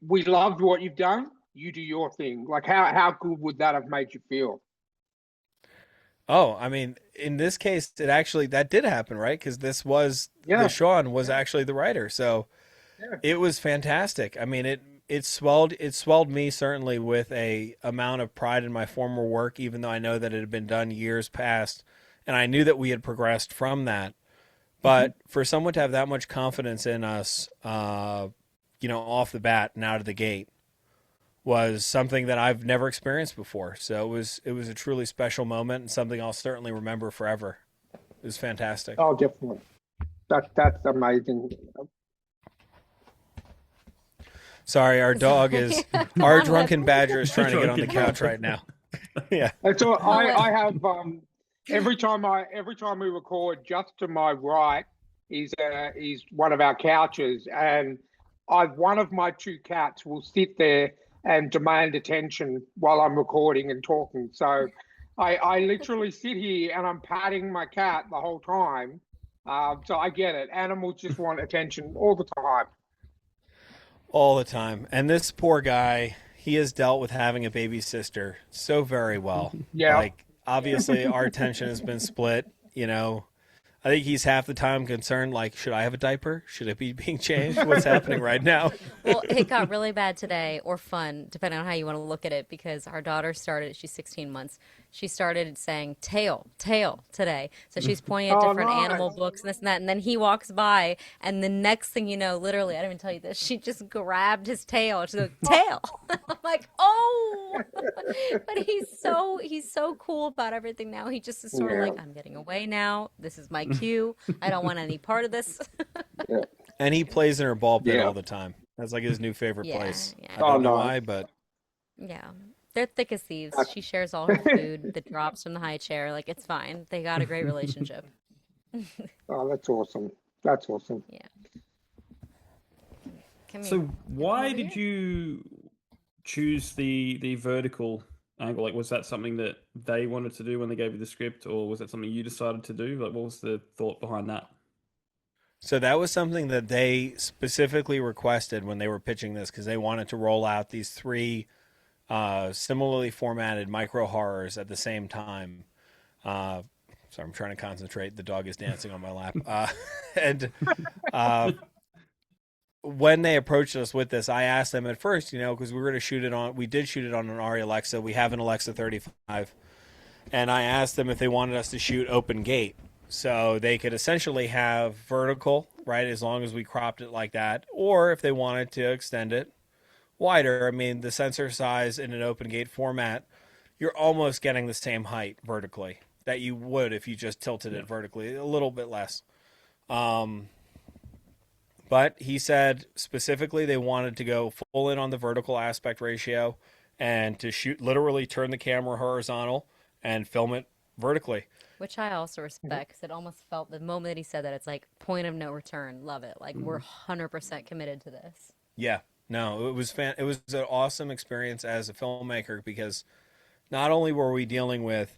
[SPEAKER 3] we loved what you've done. You do your thing. Like, how good would that have made you feel?
[SPEAKER 4] Oh, I mean, in this case, that did happen, right? Because this was, Sean was actually the writer. So it was fantastic. I mean, it swelled me certainly with a amount of pride in my former work, even though I know that it had been done years past, and I knew that we had progressed from that. But for someone to have that much confidence in us, off the bat and out of the gate, was something that I've never experienced before. So it was a truly special moment and something I'll certainly remember forever. It was fantastic.
[SPEAKER 3] Oh, definitely. That's amazing.
[SPEAKER 4] Sorry, our dog is our drunken badger is trying to get on the couch right now. Yeah.
[SPEAKER 3] That's all. I have every time we record, just to my right is one of our couches, and one of my two cats will sit there and demand attention while I'm recording and talking. So I literally sit here and I'm patting my cat the whole time. So I get it. Animals just want attention all the time.
[SPEAKER 4] All the time. And this poor guy, he has dealt with having a baby sister so very well.
[SPEAKER 3] Yeah.
[SPEAKER 4] Like, obviously, our attention has been split, you know. I think he's half the time concerned, like, should I have a diaper? Should it be being changed? What's happening right now?
[SPEAKER 5] Well, it got really bad today, or fun, depending on how you want to look at it, because our daughter started, she's 16 months, she started saying tail today. So she's pointing at different animal books and this and that. And then he walks by, and the next thing you know, literally, I didn't even tell you this, she just grabbed his tail. She goes, tail. I'm like, oh. But he's so cool about everything now. He just is sort of like, I'm getting away now. This is my cue. I don't want any part of this.
[SPEAKER 4] And he plays in her ball pit all the time. That's like his new favorite place.
[SPEAKER 5] Yeah.
[SPEAKER 4] I don't know why, but
[SPEAKER 5] yeah. They're thick as thieves. She shares all her food that drops from the high chair. Like, it's fine. They got a great relationship.
[SPEAKER 3] Oh, that's awesome. That's awesome.
[SPEAKER 5] Yeah.
[SPEAKER 2] So why did you choose the vertical angle? Like, was that something that they wanted to do when they gave you the script, or was that something you decided to do? Like, what was the thought behind that?
[SPEAKER 4] So that was something that they specifically requested when they were pitching this, because they wanted to roll out these three similarly formatted micro horrors at the same time. Sorry, I'm trying to concentrate. The dog is dancing on my lap. When they approached us with this, I asked them at first, you know, because we did shoot it on an Arri Alexa. We have an Alexa 35. And I asked them if they wanted us to shoot open gate. So they could essentially have vertical, right, as long as we cropped it like that. Or if they wanted to extend it wider, I mean, the sensor size in an open gate format, you're almost getting the same height vertically that you would if you just tilted it vertically, a little bit less. But he said specifically they wanted to go full in on the vertical aspect ratio and to shoot, literally turn the camera horizontal and film it vertically.
[SPEAKER 5] Which I also respect, because it almost felt, the moment that he said that, it's like point of no return. Love it. Like, we're 100% committed to this.
[SPEAKER 4] Yeah. No, it was it was an awesome experience as a filmmaker, because not only were we dealing with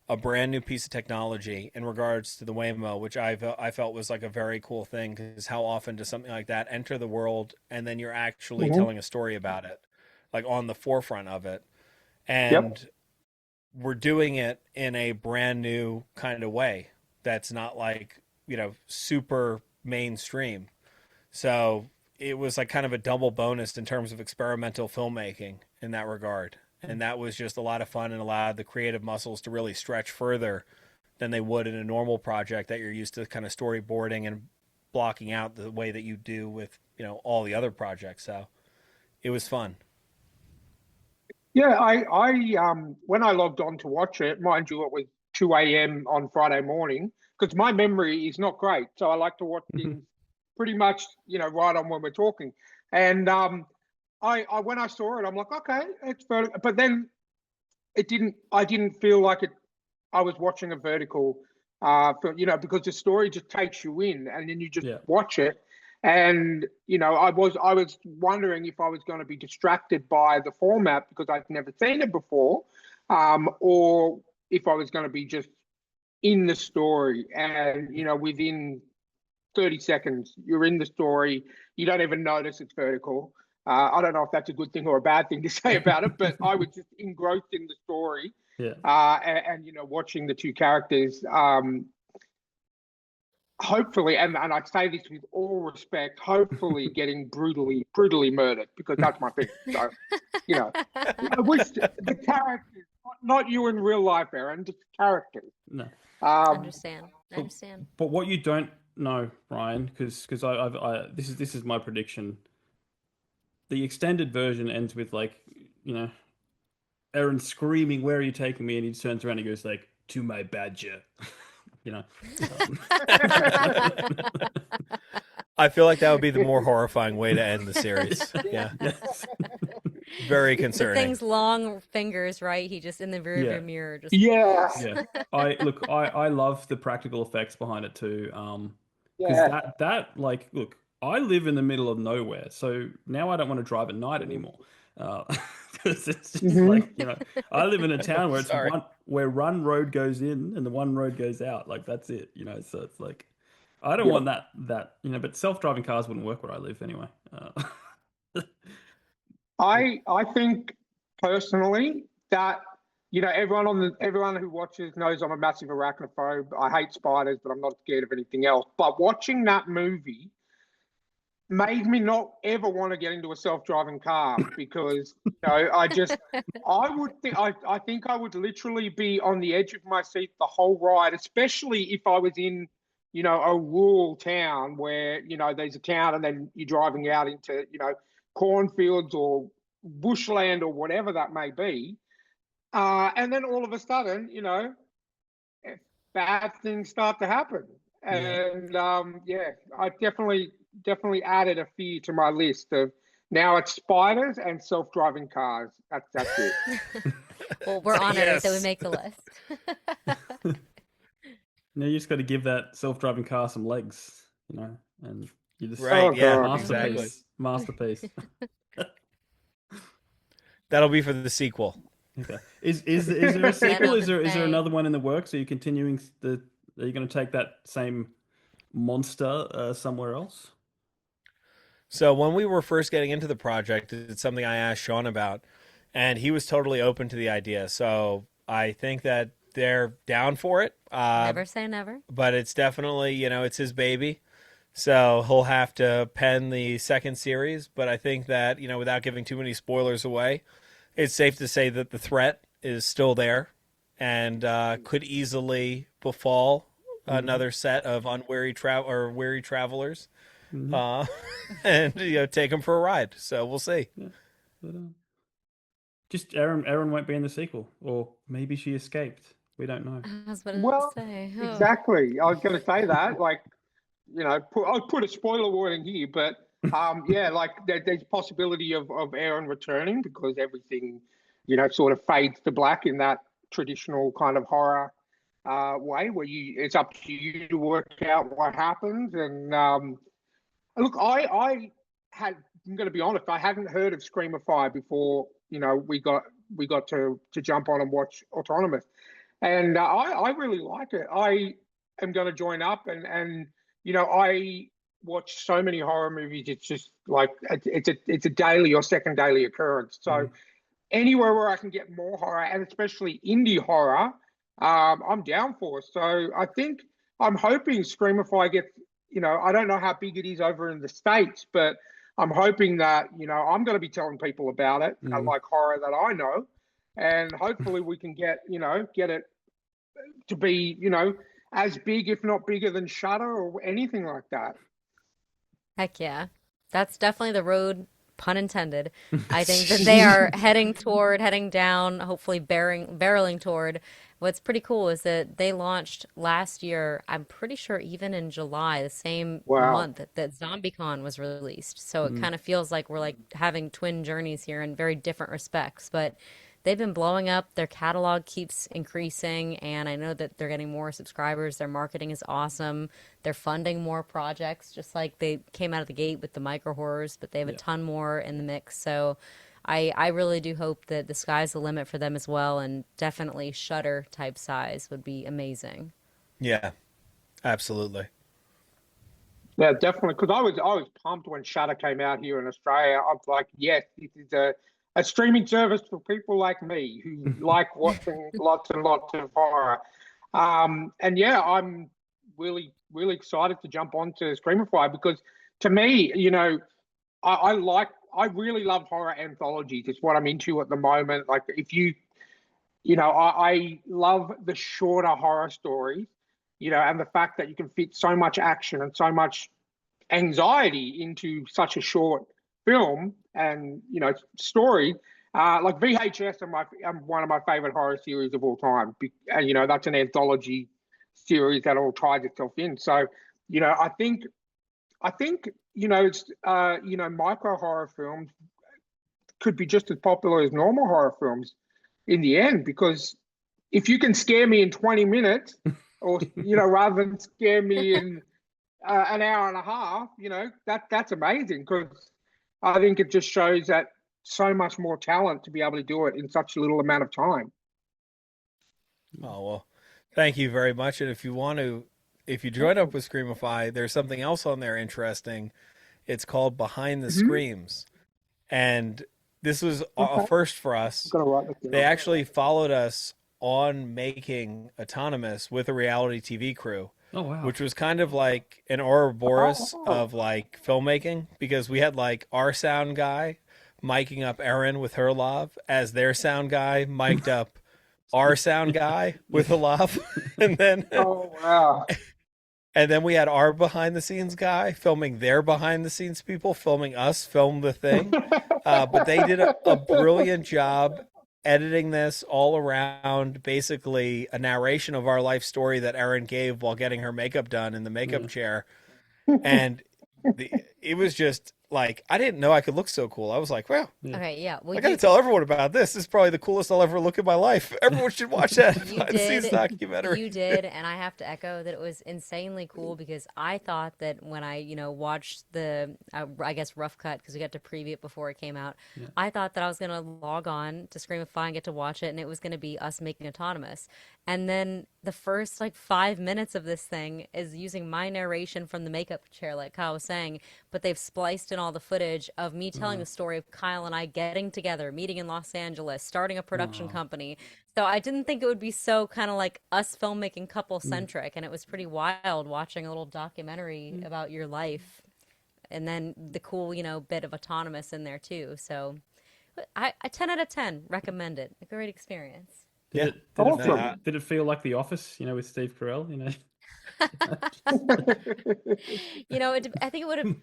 [SPEAKER 4] a brand new piece of technology in regards to the Waymo, which I felt was like a very cool thing, because how often does something like that enter the world and then you're actually telling a story about it, like on the forefront of it. And we're doing it in a brand new kind of way that's not like, you know, super mainstream. So it was like kind of a double bonus in terms of experimental filmmaking in that regard. And that was just a lot of fun and allowed the creative muscles to really stretch further than they would in a normal project that you're used to kind of storyboarding and blocking out the way that you do with, you know, all the other projects. So it was fun.
[SPEAKER 3] Yeah, I when I logged on to watch it, mind you, it was 2 a.m. on Friday morning, because my memory is not great. So I like to watch things pretty much, you know, right on when we're talking. And I when I saw it, I'm like, okay, it's vertical. But then I didn't feel like I was watching a vertical, you know, because the story just takes you in, and then you just watch it. And, you know, I was wondering if I was going to be distracted by the format because I'd never seen it before, or if I was going to be just in the story. And, you know, within 30 seconds, you're in the story. You don't even notice it's vertical. I don't know if that's a good thing or a bad thing to say about it, but I was just engrossed in the story. And you know, watching the two characters, hopefully, and I say this with all respect, hopefully getting brutally murdered, because that's my thing. So, you know, I wish the characters, not you in real life, Erin, just characters.
[SPEAKER 2] No.
[SPEAKER 5] I understand.
[SPEAKER 2] But what you don't know, Brian, because this is my prediction. The extended version ends with, like, you know, Erin screaming, "Where are you taking me?" And he turns around and goes like, "To my badger." You know.
[SPEAKER 4] I feel like that would be the more horrifying way to end the series. Yeah.
[SPEAKER 2] Yes.
[SPEAKER 4] Very
[SPEAKER 5] The
[SPEAKER 4] concerning.
[SPEAKER 5] thing's long fingers, right? He just in the rearview mirror, just
[SPEAKER 3] Yeah.
[SPEAKER 2] Yeah. I love the practical effects behind it too. Because
[SPEAKER 3] Yeah.
[SPEAKER 2] that like, look, I live in the middle of nowhere, so now I don't want to drive at night anymore. 'Cause it's just like, I live in a town where it's
[SPEAKER 4] Sorry.
[SPEAKER 2] one road goes in and the one road goes out. Like that's it, so it's like I don't want that but self-driving cars wouldn't work where I live anyway.
[SPEAKER 3] I think personally that everyone who watches knows I'm a massive arachnophobe. I hate spiders, but I'm not scared of anything else. But watching that movie made me not ever want to get into a self-driving car because I think I would literally be on the edge of my seat the whole ride, especially if I was in a rural town where there's a town and then you're driving out into cornfields or bushland or whatever that may be, and then all of a sudden bad things start to happen. And I definitely added a few to my list of now it's spiders and self-driving cars. That's it.
[SPEAKER 5] Well, we're honored
[SPEAKER 4] Yes.
[SPEAKER 5] that we make the list.
[SPEAKER 2] Now you just got to give that self-driving car some legs, and you just
[SPEAKER 4] Right, yeah,
[SPEAKER 2] masterpiece,
[SPEAKER 4] exactly.
[SPEAKER 2] masterpiece.
[SPEAKER 4] That'll be for the sequel.
[SPEAKER 2] Okay. Is there a sequel? Is there
[SPEAKER 5] Say.
[SPEAKER 2] another one in the works? Are you continuing are you going to take that same monster somewhere else?
[SPEAKER 4] So when we were first getting into the project, it's something I asked Sean about, and he was totally open to the idea. So I think that they're down for it.
[SPEAKER 5] Never say never.
[SPEAKER 4] But it's definitely, it's his baby. So he'll have to pen the second series. But I think that, without giving too many spoilers away, it's safe to say that the threat is still there and could easily befall another set of weary travelers. And take them for a ride. So we'll see.
[SPEAKER 2] Yeah. But, just Erin won't be in the sequel, or maybe she escaped. We don't know.
[SPEAKER 5] I was about
[SPEAKER 3] Well,
[SPEAKER 5] to say.
[SPEAKER 3] exactly. I was going to say that. Like, I'll put a spoiler warning here, but like there's possibility of Erin returning because everything, sort of fades to black in that traditional kind of horror way where it's up to you to work out what happens. And look, I'm going to be honest, I hadn't heard of Screamify before, we got to jump on and watch Autonomous. And I really like it. I am going to join up and I watch so many horror movies. It's just like, it's a daily or second daily occurrence. So anywhere where I can get more horror and especially indie horror, I'm down for. So I'm hoping Screamify gets, I don't know how big it is over in the States, but I'm hoping that, I'm going to be telling people about it, like horror that I know. And hopefully we can get it to be, as big, if not bigger than Shudder or anything like that.
[SPEAKER 5] Heck yeah. That's definitely the road, pun intended. I think that they are heading down, hopefully barreling toward. What's pretty cool is that they launched last year, I'm pretty sure even in July, the same month that ZombieCon was released. So it kind of feels like we're like having twin journeys here in very different respects. But they've been blowing up. Their catalog keeps increasing, and I know that they're getting more subscribers. Their marketing is awesome. They're funding more projects, just like they came out of the gate with the micro horrors, but they have a ton more in the mix. So I really do hope that the sky's the limit for them as well, and definitely Shudder type size would be amazing.
[SPEAKER 4] Yeah, absolutely.
[SPEAKER 3] Yeah, definitely. Because I was pumped when Shudder came out here in Australia. I was like, yes, this is a streaming service for people like me who like watching lots and lots of horror. And yeah, I'm really, really excited to jump onto Screamify because to me, I really love horror anthologies. It's what I'm into at the moment. Like I love the shorter horror stories, and the fact that you can fit so much action and so much anxiety into such a short film and story. Like VHS are one of my favorite horror series of all time. And that's an anthology series that all ties itself in. So I think I think, it's, micro horror films could be just as popular as normal horror films in the end, because if you can scare me in 20 minutes or, rather than scare me in an hour and a half, that's amazing, because I think it just shows that so much more talent to be able to do it in such a little amount of time.
[SPEAKER 4] Oh, well, thank you very much. And if you join up with Screamify, there's something else on there interesting. It's called Behind the Screams. And this was a first for us. They actually followed us on making Autonomous with a reality TV crew.
[SPEAKER 2] Oh, wow.
[SPEAKER 4] Which was kind of like an Ouroboros of like filmmaking, because we had like our sound guy miking up Erin with her lav as their sound guy mic'd up our sound guy with a lav. And then and then we had our behind the scenes guy filming their behind the scenes people, filming us film the thing. But they did a brilliant job editing this all around, basically a narration of our life story that Erin gave while getting her makeup done in the makeup chair. And it was just like, I didn't know I could look so cool. I was like, wow.
[SPEAKER 5] Okay, yeah. Well,
[SPEAKER 4] I got to tell everyone about this. This is probably the coolest I'll ever look in my life. Everyone should watch that behind-the-scenes documentary.
[SPEAKER 5] You did, and I have to echo that it was insanely cool, because I thought that when I, watched the, I guess, rough cut, because we got to preview it before it came out, I thought that I was going to log on to Screamify and get to watch it, and it was going to be us making Autonomous. And then the first, 5 minutes of this thing is using my narration from the makeup chair, like Kyle was saying, but they've spliced in all the footage of me telling the story of Kyle and I getting together, meeting in Los Angeles, starting a production company. So I didn't think it would be so kind of like us filmmaking couple centric, and it was pretty wild watching a little documentary about your life, and then the cool, bit of Autonomous in there too. So I 10 out of 10 recommend it. A great experience.
[SPEAKER 2] Did it feel like The Office, with Steve Carell,
[SPEAKER 5] I think it would have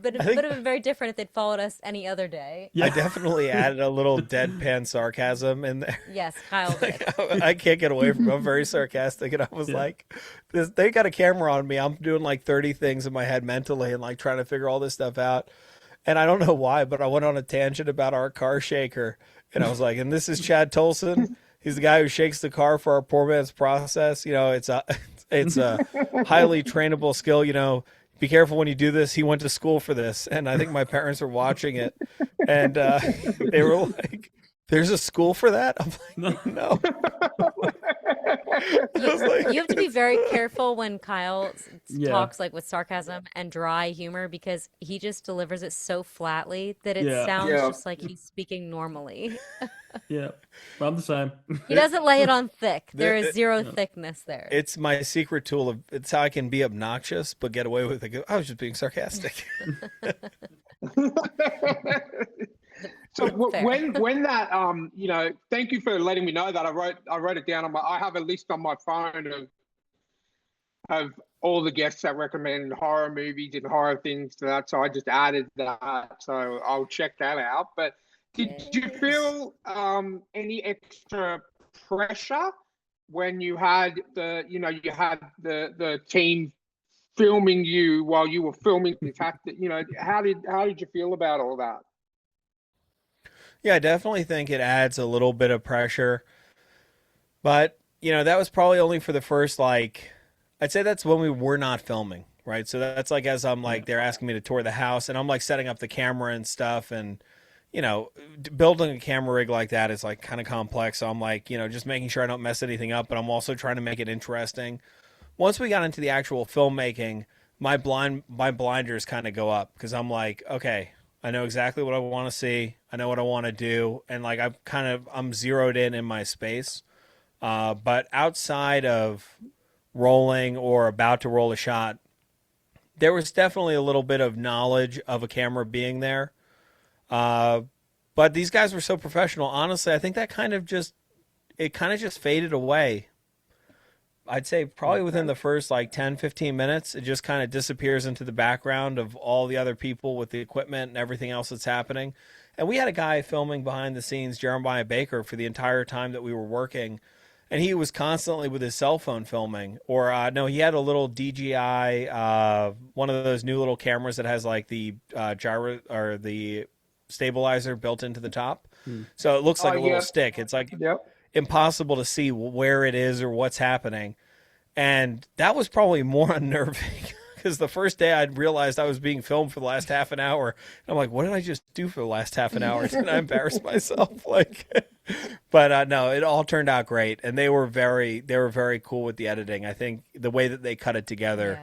[SPEAKER 5] been very different if they'd followed us any other day.
[SPEAKER 4] I definitely added a little deadpan sarcasm in there.
[SPEAKER 5] Yes, Kyle did.
[SPEAKER 4] I can't get away from it. I'm very sarcastic, and I was like, they got a camera on me. I'm doing 30 things in my head mentally and trying to figure all this stuff out. And I don't know why, but I went on a tangent about our car shaker. And I was like, and this is Chad Tolson. He's the guy who shakes the car for our poor man's process. It's a highly trainable skill. Be careful when you do this. He went to school for this. And I think my parents were watching it, and they were like, there's a school for that? I'm like, no.
[SPEAKER 5] You have to be very careful when Kyle talks with sarcasm and dry humor, because he just delivers it so flatly that it sounds just like he's speaking normally.
[SPEAKER 2] Yeah, well, I'm the same.
[SPEAKER 5] He doesn't lay it on thick. There is zero thickness there.
[SPEAKER 4] It's my secret tool. It's how I can be obnoxious but get away with it. I was just being sarcastic.
[SPEAKER 3] So when that thank you for letting me know that. I wrote it down I have a list on my phone of all the guests that recommend horror movies and horror things to that. So I just added that. So I'll check that out. But did you feel any extra pressure when you had the team filming you while you were filming the fact that how did you feel about all that?
[SPEAKER 4] Yeah, I definitely think it adds a little bit of pressure. But, that was probably only for the first, I'd say that's when we were not filming, right? So that's as I'm they're asking me to tour the house, and I'm setting up the camera and stuff, and, building a camera rig like that is kind of complex. So I'm just making sure I don't mess anything up, but I'm also trying to make it interesting. Once we got into the actual filmmaking, my blinders kind of go up, because I'm okay, I know exactly what I want to see. I know what I want to do. And I'm zeroed in my space. But outside of rolling or about to roll a shot, there was definitely a little bit of knowledge of a camera being there. But these guys were so professional. Honestly, I think that kind of just faded away. I'd say probably within the first 10, 15 minutes, it just kind of disappears into the background of all the other people with the equipment and everything else that's happening. And we had a guy filming behind the scenes, Jeremiah Baker, for the entire time that we were working. and he was constantly with his cell phone filming. Or no, he had a little DJI, one of those new little cameras that has like the gyro or the stabilizer built into the top. So it looks like a little stick. It's like impossible to see where it is or what's happening. And that was probably more unnerving because the first day I'd realized I was being filmed for the last half an hour. And I'm like, what did I just do for the last half an hour? Did I embarrass myself? But no, it all turned out great. And they were very cool with the editing. I think the way that they cut it together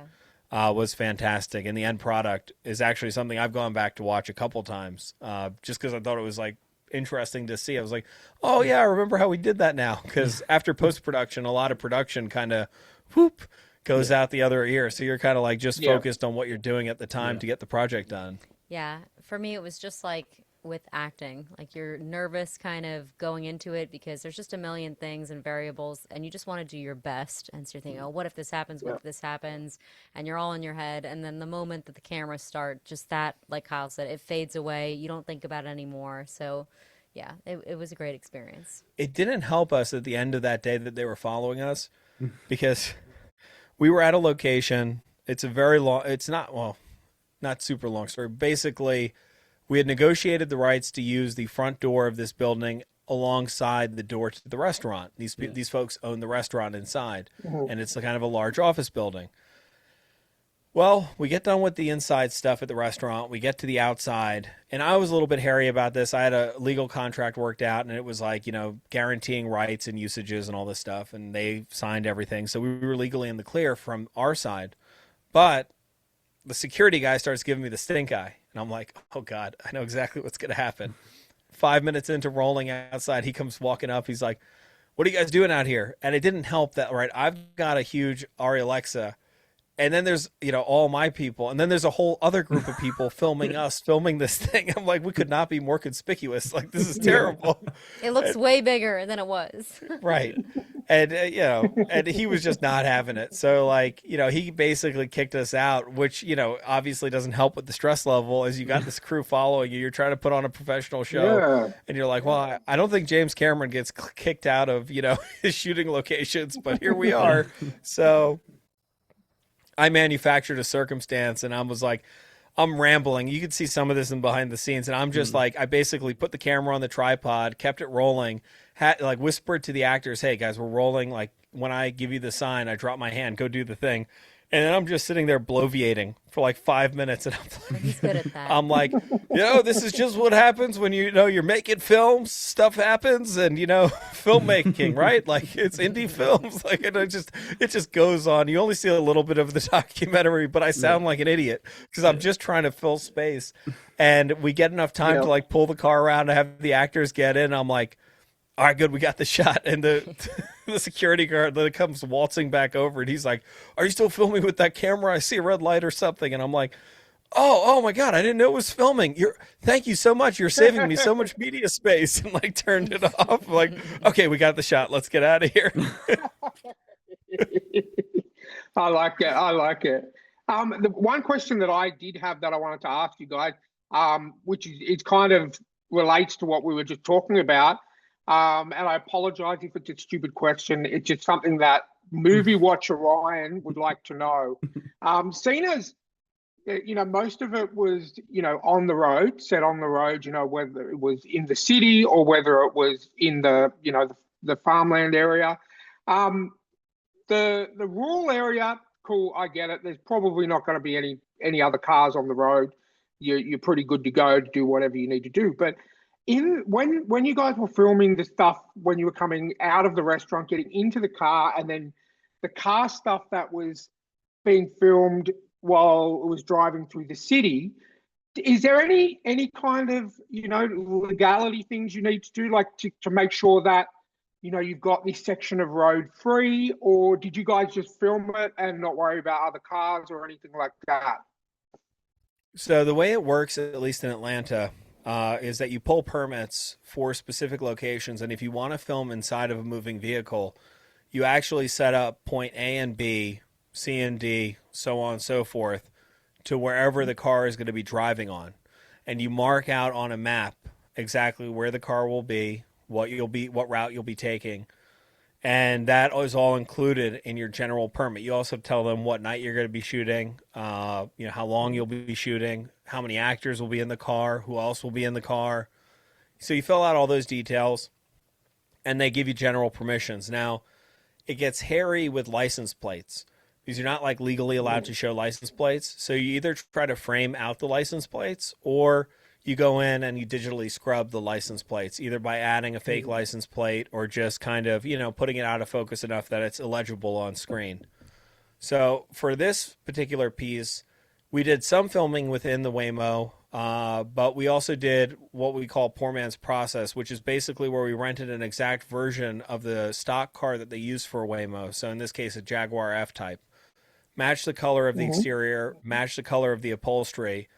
[SPEAKER 4] was fantastic. And the end product is actually something I've gone back to watch a couple times just because I thought it was like interesting to see. I was like, oh yeah, I remember how we did that now. Because after post-production, a lot of production kind of goes out the other ear. So you're kind of like just focused on what you're doing at the time to get the project done. Yeah.
[SPEAKER 5] For me, it was just like with acting, like you're nervous kind of going into it because there's just a million things and variables and you just want to do your best. And so you're thinking, oh, what if this happens? What if this happens? And you're all in your head. And then the moment that the cameras start, just that, like Kyle said, it fades away. You don't think about it anymore. So yeah, it was a great experience.
[SPEAKER 4] It didn't help us at the end of that day that they were following us because we were at a location. It's a very long, it's not super long story. Basically, we had negotiated the rights to use the front door of this building alongside the door to the restaurant. These folks own the restaurant inside, and it's kind of a large office building. Well, we get done with the inside stuff at the restaurant. We get to the outside, and I was a little bit hairy about this. I had a legal contract worked out, and it was like, guaranteeing rights and usages and all this stuff, and they signed everything. So we were legally in the clear from our side. But the security guy starts giving me the stink eye, and I'm like, oh, God, I know exactly what's going to happen. 5 minutes into rolling outside, he comes walking up. He's like, what are you guys doing out here? And it didn't help that, right, I've got a huge Arri Alexa. And then there's, all my people. And then there's a whole other group of people filming us, filming this thing. I'm like, we could not be more conspicuous. Like, this is terrible.
[SPEAKER 5] It looks way bigger than it was.
[SPEAKER 4] Right. And, and he was just not having it. So, he basically kicked us out, which, obviously doesn't help with the stress level as you got this crew following you. You're trying to put on a professional show. Yeah. And you're like, well, I don't think James Cameron gets kicked out of, his shooting locations. But here we are. So I manufactured a circumstance, and I was like, I'm rambling. You could see some of this in behind the scenes, and I'm just like, I basically put the camera on the tripod, kept it rolling, whispered to the actors, hey, guys, we're rolling. Like, when I give you the sign, I drop my hand, go do the thing. And then I'm just sitting there bloviating for like 5 minutes, and
[SPEAKER 5] he's good at that.
[SPEAKER 4] I'm like, this is just what happens when you're making films. Stuff happens, and filmmaking, right? Like, it's indie films. Like, it just goes on. You only see a little bit of the documentary, but I sound like an idiot because I'm just trying to fill space. And we get enough time to pull the car around and have the actors get in. I'm like, all right, good, we got the shot. And the security guard then comes waltzing back over, and he's like, are you still filming with that camera? I see a red light or something. And I'm like, oh my God, I didn't know it was filming. Thank you so much. You're saving me so much media space. And turned it off. Like, okay, we got the shot. Let's get out of here.
[SPEAKER 3] I like it. The one question that I did have that I wanted to ask you guys, which is it kind of relates to what we were just talking about. And I apologize if it's a stupid question. It's just something that movie watcher Ryan would like to know. Seeing as, most of it was, on the road, set on the road, whether it was in the city or whether it was in the, the farmland area. The rural area, cool, I get it. There's probably not going to be any other cars on the road. You're pretty good to go to do whatever you need to do. But when you guys were filming the stuff when you were coming out of the restaurant, getting into the car, and then the car stuff that was being filmed while it was driving through the city, is there any kind of legality things you need to do, to make sure that you've got this section of road free, or did you guys just film it and not worry about other cars or anything like that?
[SPEAKER 4] So the way it works, at least in Atlanta, is that you pull permits for specific locations, and if you want to film inside of a moving vehicle, you actually set up point A and B, C and D, so on and so forth, to wherever the car is going to be driving on. And you mark out on a map exactly where the car will be, what route you'll be taking. And that is all included in your general permit. You also tell them what night you're going to be shooting, how long you'll be shooting, how many actors will be in the car, who else will be in the car. So you fill out all those details, and they give you general permissions. Now, it gets hairy with license plates because you're not like legally allowed to show license plates. So you either try to frame out the license plates, or you go in and you digitally scrub the license plates, either by adding a fake license plate or just kind of, putting it out of focus enough that it's illegible on screen. So for this particular piece, we did some filming within the Waymo, but we also did what we call poor man's process, which is basically where we rented an exact version of the stock car that they use for a Waymo. So in this case, a Jaguar F-Type. Match the color of the exterior, match the color of the upholstery,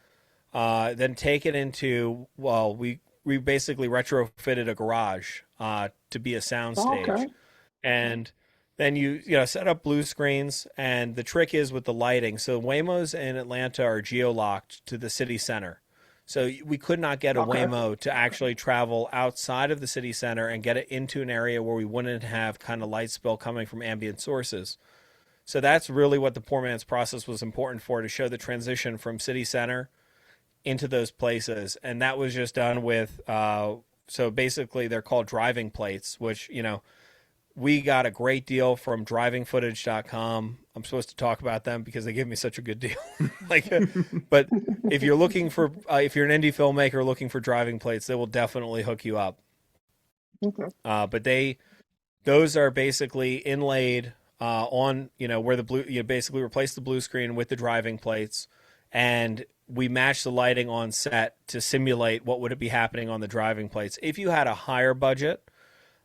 [SPEAKER 4] then take it into, we basically retrofitted a garage to be a sound stage.
[SPEAKER 3] Okay.
[SPEAKER 4] And then you set up blue screens, and the trick is with the lighting. So Waymos in Atlanta are geo-locked to the city center. So we could not get a Waymo to actually travel outside of the city center and get it into an area where we wouldn't have kind of light spill coming from ambient sources. So that's really what the poor man's process was important for, to show the transition from city center into those places. And that was just done with, so basically they're called driving plates, which, we got a great deal from drivingfootage.com. I'm supposed to talk about them because they give me such a good deal. But if you're looking for, if you're an indie filmmaker looking for driving plates, they will definitely hook you up.
[SPEAKER 3] Okay.
[SPEAKER 4] But those are basically inlaid on, where the blue, basically replace the blue screen with the driving plates, and we match the lighting on set to simulate what would be happening on the driving plates. If you had a higher budget,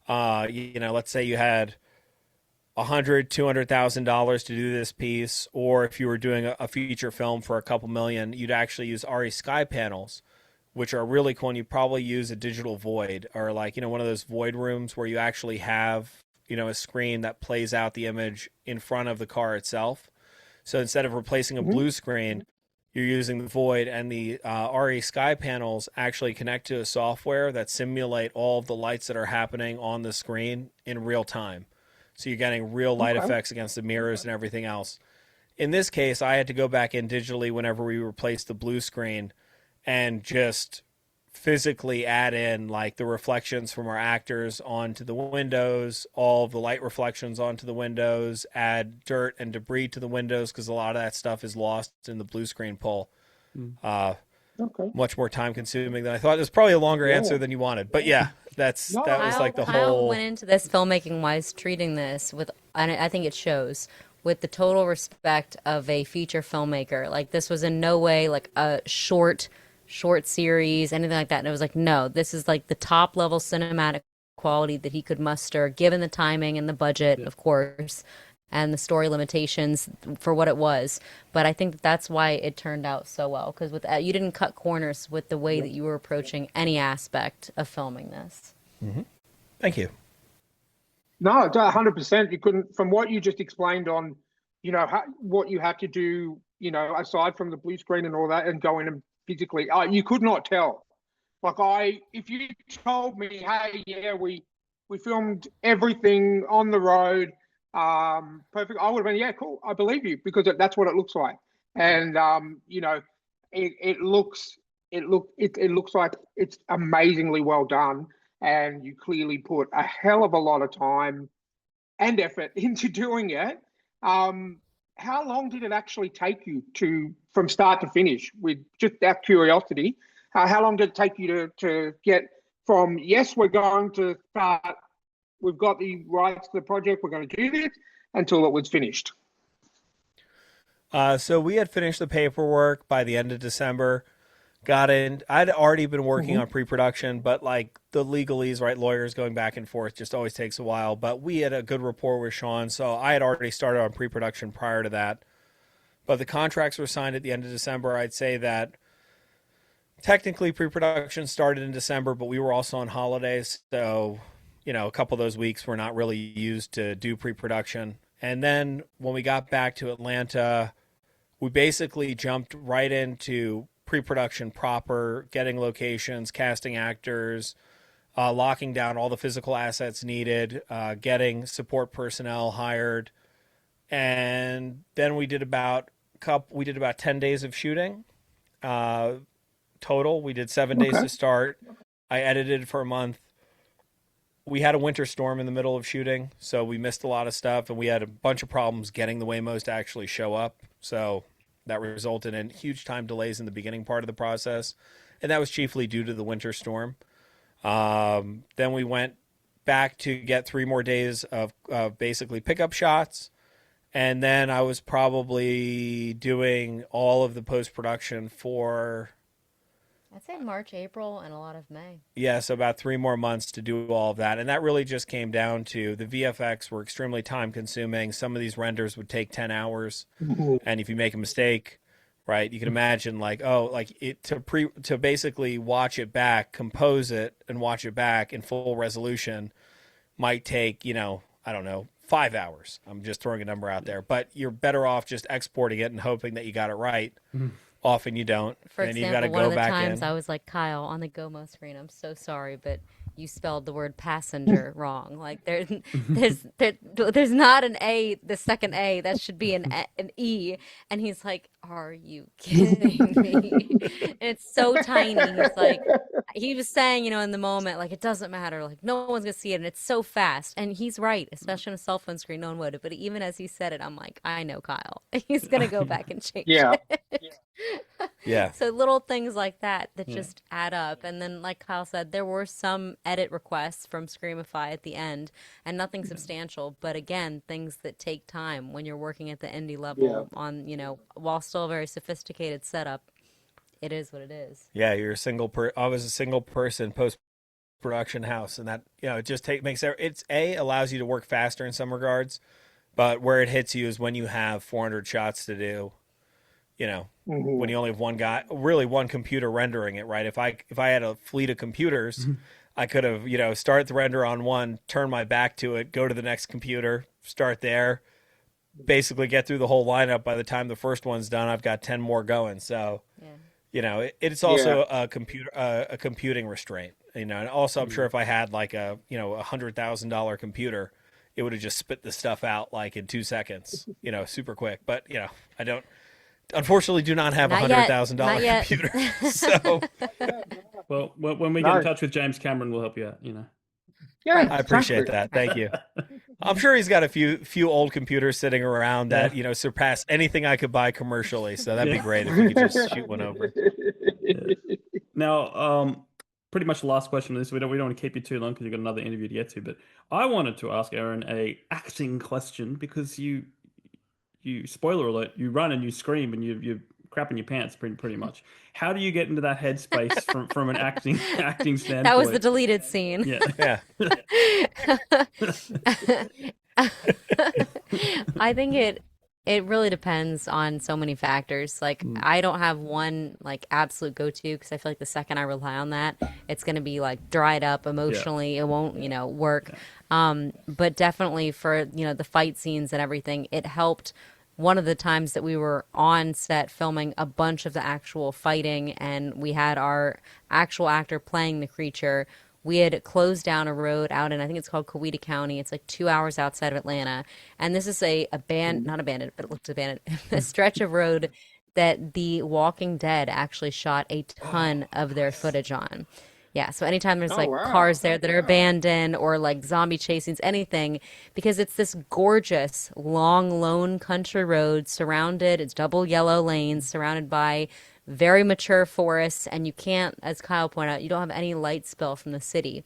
[SPEAKER 4] let's say you had $200,000 to do this piece, or if you were doing a feature film for a couple million, you'd actually use RE Sky panels, which are really cool. And you probably use a digital void, or one of those void rooms where you actually have, a screen that plays out the image in front of the car itself. So instead of replacing a blue screen, you're using the void, and the RE Sky panels actually connect to a software that simulate all of the lights that are happening on the screen in real time. So you're getting real light effects against the mirrors and everything else. In this case, I had to go back in digitally whenever we replaced the blue screen and just physically add in the reflections from our actors onto the windows, all of the light reflections onto the windows, add dirt and debris to the windows because a lot of that stuff is lost in the blue screen pull. Much more time consuming than I thought. It was probably a longer answer than you wanted, but that was the
[SPEAKER 5] Kyle
[SPEAKER 4] whole.
[SPEAKER 5] went into this filmmaking wise, treating this with, and I think it shows, with the total respect of a feature filmmaker. This was in no way a short series, anything like that. And it was no, this is the top level cinematic quality that he could muster, given the timing and the budget, of course, and the story limitations for what it was. But I think that's why it turned out so well, because with you didn't cut corners with the way that you were approaching any aspect of filming this.
[SPEAKER 4] Thank you.
[SPEAKER 3] No, 100%. You couldn't, from what you just explained on, what you had to do, aside from the blue screen and all that, and go in and physically, you could not tell. If you told me, hey, yeah, we filmed everything on the road, perfect, I would have been, yeah, cool, I believe you, because that's what it looks like. And it looks like it's amazingly well done, and you clearly put a hell of a lot of time and effort into doing it. How long did it actually take you from start to finish? With just that curiosity, how long did it take you to get from, yes, we're going to start, we've got the rights to the project, we're going to do this, until it was finished?
[SPEAKER 4] So we had finished the paperwork by the end of December. Got in. I'd already been working on pre-production, but the legalese, right? Lawyers going back and forth just always takes a while. But we had a good rapport with Sean, so I had already started on pre-production prior to that. But the contracts were signed at the end of December. I'd say that technically pre-production started in December, but we were also on holidays. So, a couple of those weeks were not really used to do pre-production. And then when we got back to Atlanta, we basically jumped right into pre-production proper, getting locations, casting actors, locking down all the physical assets needed, getting support personnel hired, and then we did about 10 days of shooting total. We did 7 days to start. I edited for a month. We had a winter storm in the middle of shooting, so we missed a lot of stuff, and we had a bunch of problems getting the Waymos to actually show up. So that resulted in huge time delays in the beginning part of the process, and that was chiefly due to the winter storm. Then we went back to get 3 more days of basically pickup shots. And then I was probably doing all of the post-production for...
[SPEAKER 5] I'd say March, April, and a lot of May.
[SPEAKER 4] Yeah, so about 3 more months to do all of that. And that really just came down to the VFX were extremely time-consuming. Some of these renders would take 10 hours. And if you make a mistake... Right, you can imagine to basically watch it back, compose it, and watch it back in full resolution might take 5 hours. I'm just throwing a number out there, but you're better off just exporting it and hoping that you got it right. Often you don't.
[SPEAKER 5] For
[SPEAKER 4] and
[SPEAKER 5] example,
[SPEAKER 4] you got to
[SPEAKER 5] one
[SPEAKER 4] go
[SPEAKER 5] of the
[SPEAKER 4] back
[SPEAKER 5] times
[SPEAKER 4] in.
[SPEAKER 5] I was like, Kyle, on the GoMo screen, I'm so sorry, but you spelled the word passenger wrong. Like there's not an A, the second A. That should be an E. And he's like, "Are you kidding me?" And it's so tiny. He's like, he was saying, in the moment, like it doesn't matter. Like no one's gonna see it, and it's so fast. And he's right, especially on a cell phone screen, no one would. But even as he said it, I'm like, I know Kyle. He's gonna go back and change it.
[SPEAKER 4] Yeah.
[SPEAKER 5] So little things like that just add up. And then, like Kyle said, there were some edit requests from Screamify at the end, and nothing substantial. But again, things that take time when you're working at the indie level on, while still a very sophisticated setup. It is what it is.
[SPEAKER 4] Yeah, you're I was a single person post production house, and that it just allows you to work faster in some regards, but where it hits you is when you have 400 shots to do. When you only have one computer rendering it, right? If I had a fleet of computers, I could have, start the render on one, turn my back to it, go to the next computer, start there, basically get through the whole lineup. By the time the first one's done, I've got 10 more going. So, it's also a computing restraint, and also I'm sure if I had like a, $100,000 computer, it would have just spit the stuff out like in 2 seconds, super quick. But, I don't. Unfortunately, do not have a $100,000 computer. So,
[SPEAKER 2] well, when we get in touch with James Cameron, we'll help you out.
[SPEAKER 3] Yeah,
[SPEAKER 4] I appreciate that. Thank you. I'm sure he's got a few old computers sitting around that surpass anything I could buy commercially. So that'd be great if we could just shoot one over.
[SPEAKER 2] Now, pretty much the last question of this. We don't want to keep you too long because you've got another interview to get to. But I wanted to ask Erin a acting question because you spoiler alert, you run and you scream and you're crapping your pants pretty much. How do you get into that headspace from an acting standpoint?
[SPEAKER 5] That was the deleted scene.
[SPEAKER 4] Yeah.
[SPEAKER 5] I think it really depends on so many factors. Like I don't have one like absolute go-to because I feel like the second I rely on that, it's going to be like dried up emotionally. It won't, work. But definitely for, the fight scenes and everything, it helped. One of the times that we were on set filming a bunch of the actual fighting and we had our actual actor playing the creature, we had closed down a road out in, I think it's called Coweta County. It's like 2 hours outside of Atlanta. And this is not abandoned, but it looks abandoned, a stretch of road that The Walking Dead actually shot a ton of their footage on. Yeah, so anytime there's cars there that are abandoned or like zombie chasings, anything, because it's this gorgeous, long, lone country road surrounded, it's double yellow lanes surrounded by very mature forests, and you can't, as Kyle pointed out, you don't have any light spill from the city,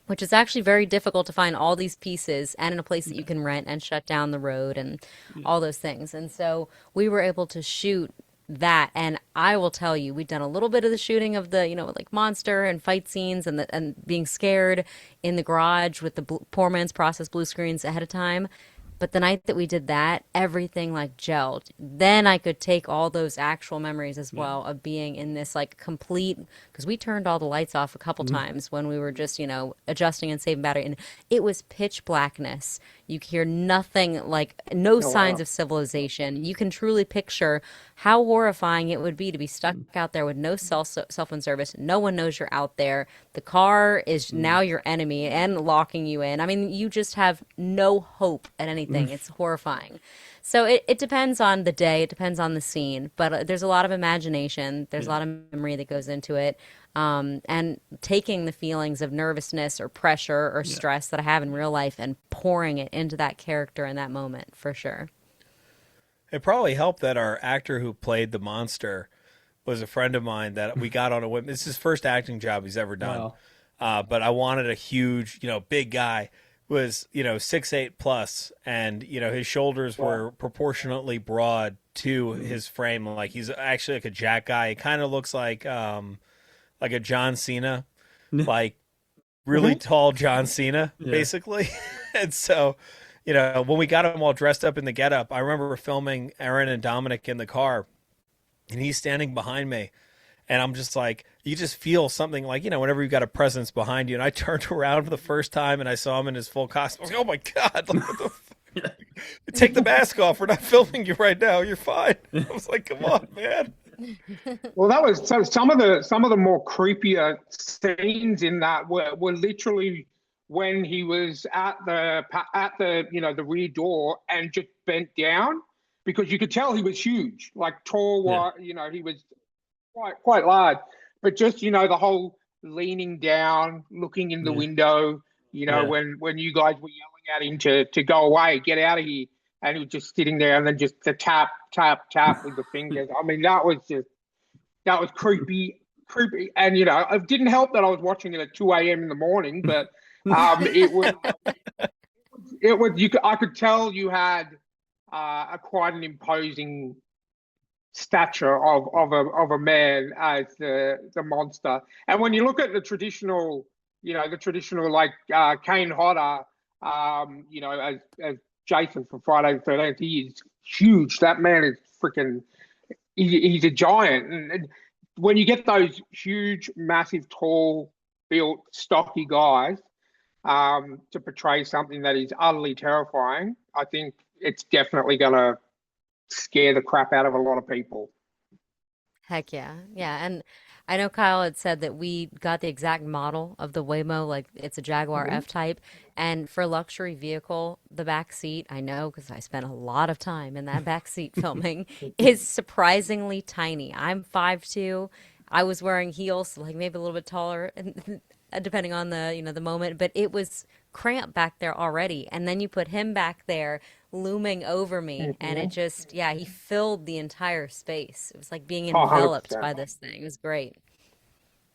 [SPEAKER 5] which is actually very difficult to find all these pieces and in a place that you can rent and shut down the road and all those things. And so we were able to shoot that, and I will tell you, we've done a little bit of the shooting of the, like monster and fight scenes and being scared in the garage with the poor man's process blue screens ahead of time. But the night that we did that, everything like gelled. Then I could take all those actual memories as well of being in this like complete, because we turned all the lights off a couple times when we were just, adjusting and saving battery. And it was pitch blackness. You hear nothing, like no signs of civilization. You can truly picture how horrifying it would be to be stuck out there with no cell phone service. No one knows you're out there. The car is now your enemy and locking you in. I mean, you just have no hope at anything. It's horrifying. So it depends on the day, it depends on the scene, but there's a lot of imagination, there's a lot of memory that goes into it, and taking the feelings of nervousness or pressure or stress that I have in real life and pouring it into that character in that moment, for sure.
[SPEAKER 4] It probably helped that our actor who played the monster was a friend of mine that we got on a whim. This is his first acting job he's ever done. Wow. But I wanted a huge, big guy. Was 6'8" plus, and his shoulders were proportionately broad to his frame. Like he's actually like a jack guy. He kind of looks like a John Cena, like really tall John Cena, basically. And so, when we got him all dressed up in the getup, I remember filming Erin and Dominic in the car, and he's standing behind me. And I'm just like, you just feel something like, whenever you've got a presence behind you. And I turned around for the first time and I saw him in his full costume. I was like, oh my God, like, what the fuck? Take the mask off. We're not filming you right now. You're fine. I was like, come on, man.
[SPEAKER 3] Well, that was so some of the more creepier scenes in that were literally when he was at the the rear door and just bent down, because you could tell he was huge, like tall, he was quite large, but just the whole leaning down, looking in the window, when you guys were yelling at him to go away, get out of here, and he was just sitting there, and then just the tap with the fingers. I mean, that was creepy, and it didn't help that I was watching it at 2 a.m. in the morning, but it was I could tell you had quite an imposing stature of a man as the monster. And when you look at the traditional like Kane Hodder, as Jason from Friday the 13th, he is huge. That man is freaking. He's a giant. And when you get those huge, massive, tall, built, stocky guys to portray something that is utterly terrifying, I think it's definitely gonna scare the crap out of a lot of people.
[SPEAKER 5] Heck yeah. Yeah. And I know Kyle had said that we got the exact model of the Waymo, like it's a Jaguar F-Type. And for luxury vehicle, the back seat, I know because I spent a lot of time in that back seat filming, is surprisingly tiny. I'm 5'2". I was wearing heels, so like maybe a little bit taller, depending on the moment, but it was cramped back there already. And then you put him back there looming over me, and it just, he filled the entire space. It was like being enveloped by this thing. It was great.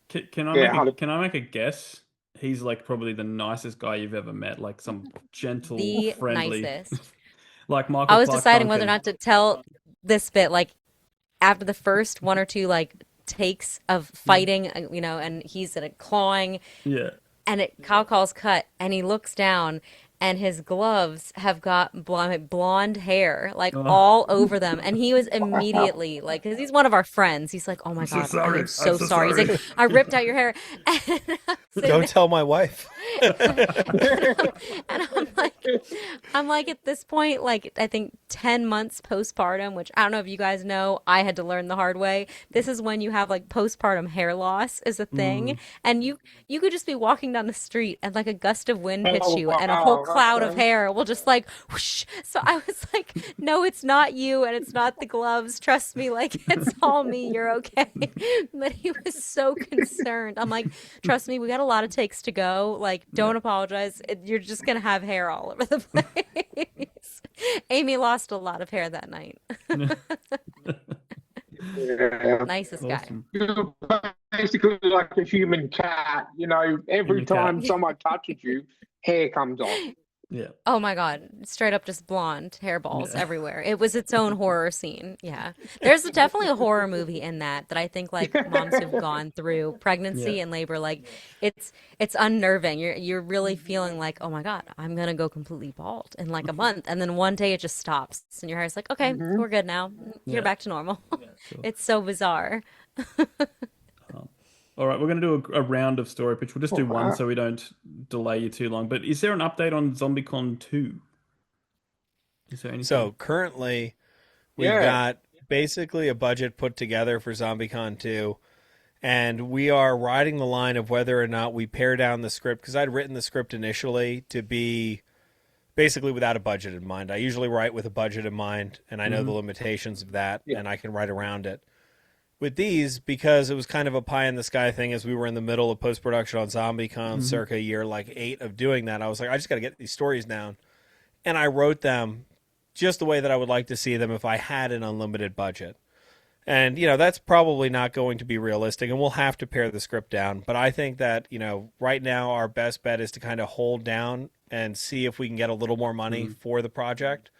[SPEAKER 2] Can I make a guess? He's like probably the nicest guy you've ever met, like some gentle, friendly,
[SPEAKER 5] nicest.
[SPEAKER 2] like Michael.
[SPEAKER 5] I was
[SPEAKER 2] Clark
[SPEAKER 5] deciding
[SPEAKER 2] Duncan.
[SPEAKER 5] whether or not to tell this bit, like after the first one or two like takes of fighting, and he's clawing.
[SPEAKER 2] Yeah.
[SPEAKER 5] And Kyle calls cut, and he looks down, and his gloves have got blonde hair, like all over them. And he was immediately like, because he's one of our friends, he's like, oh my God, I'm so sorry. He's like, I ripped out your hair.
[SPEAKER 4] Don't tell my wife.
[SPEAKER 5] And I'm like, at this point, like, I think 10 months postpartum, which I don't know if you guys know, I had to learn the hard way. This is when you have like postpartum hair loss is a thing. And you could just be walking down the street and like a gust of wind hits you and a whole cloud of hair will just like whoosh. So I was like, no, it's not you and it's not the gloves. Trust me, like it's all me. You're okay. But he was so concerned. I'm like, trust me, we got a lot of takes to go. Like, don't apologize. You're just going to have hair all over the place. Amy lost a lot of hair that night. Nicest
[SPEAKER 2] Awesome.
[SPEAKER 5] guy.
[SPEAKER 3] You're basically like a human cat. Every time someone touches you, hair comes off.
[SPEAKER 2] Yeah.
[SPEAKER 5] Oh my God. Straight up just blonde hairballs everywhere. It was its own horror scene. Yeah. There's definitely a horror movie in that I think like moms who've gone through pregnancy and labor, like it's unnerving. You're really feeling like, oh my God, I'm going to go completely bald in like a month. And then one day it just stops and your hair's like, okay, we're good now. You're back to normal.
[SPEAKER 2] Yeah, sure.
[SPEAKER 5] It's so bizarre.
[SPEAKER 2] All right, we're going to do a round of story pitch. We'll just do one so we don't delay you too long. But is there an update on ZombieCon 2? Is there anything?
[SPEAKER 4] So currently, we've got basically a budget put together for ZombieCon 2, and we are riding the line of whether or not we pare down the script, because I'd written the script initially to be basically without a budget in mind. I usually write with a budget in mind, and I know the limitations of that, and I can write around it. With these, because it was kind of a pie-in-the-sky thing as we were in the middle of post-production on ZombieCon, circa year 8 of doing that, I was like, I just got to get these stories down. And I wrote them just the way that I would like to see them if I had an unlimited budget. And, that's probably not going to be realistic, and we'll have to pare the script down. But I think that, right now our best bet is to kind of hold down and see if we can get a little more money for the project.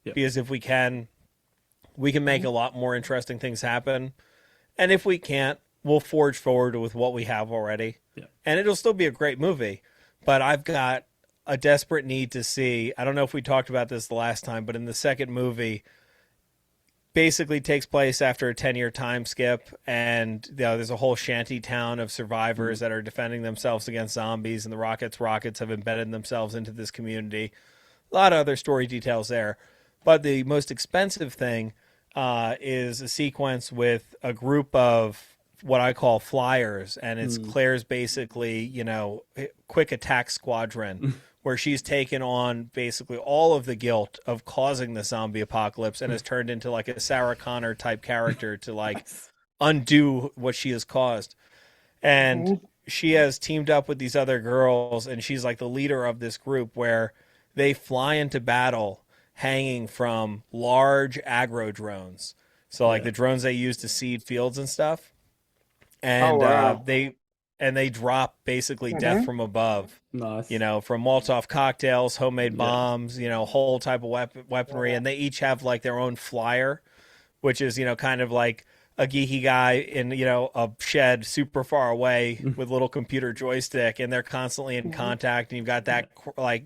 [SPEAKER 4] Yep. Because if we can make a lot more interesting things happen. And if we can't, we'll forge forward with what we have already. Yep. And it'll still be a great movie. But I've got a desperate need to see, I don't know if we talked about this the last time, but in the second movie, basically takes place after a 10-year time skip, and there's a whole shanty town of survivors that are defending themselves against zombies, and the rockets have embedded themselves into this community. A lot of other story details there. But the most expensive thing is a sequence with a group of what I call flyers, and it's Claire's basically, quick attack squadron, where she's taken on basically all of the guilt of causing the zombie apocalypse and has turned into like a Sarah Connor type character to undo what she has caused. And she has teamed up with these other girls, and she's like the leader of this group where they fly into battle hanging from large aggro drones. So the drones they use to seed fields and stuff. And they drop basically death from above. Nice. From Molotov cocktails, homemade bombs, whole type of weaponry. And they each have their own flyer, which is, kind of like a geeky guy in, a shed super far away with a little computer joystick, and they're constantly in contact. And you've got that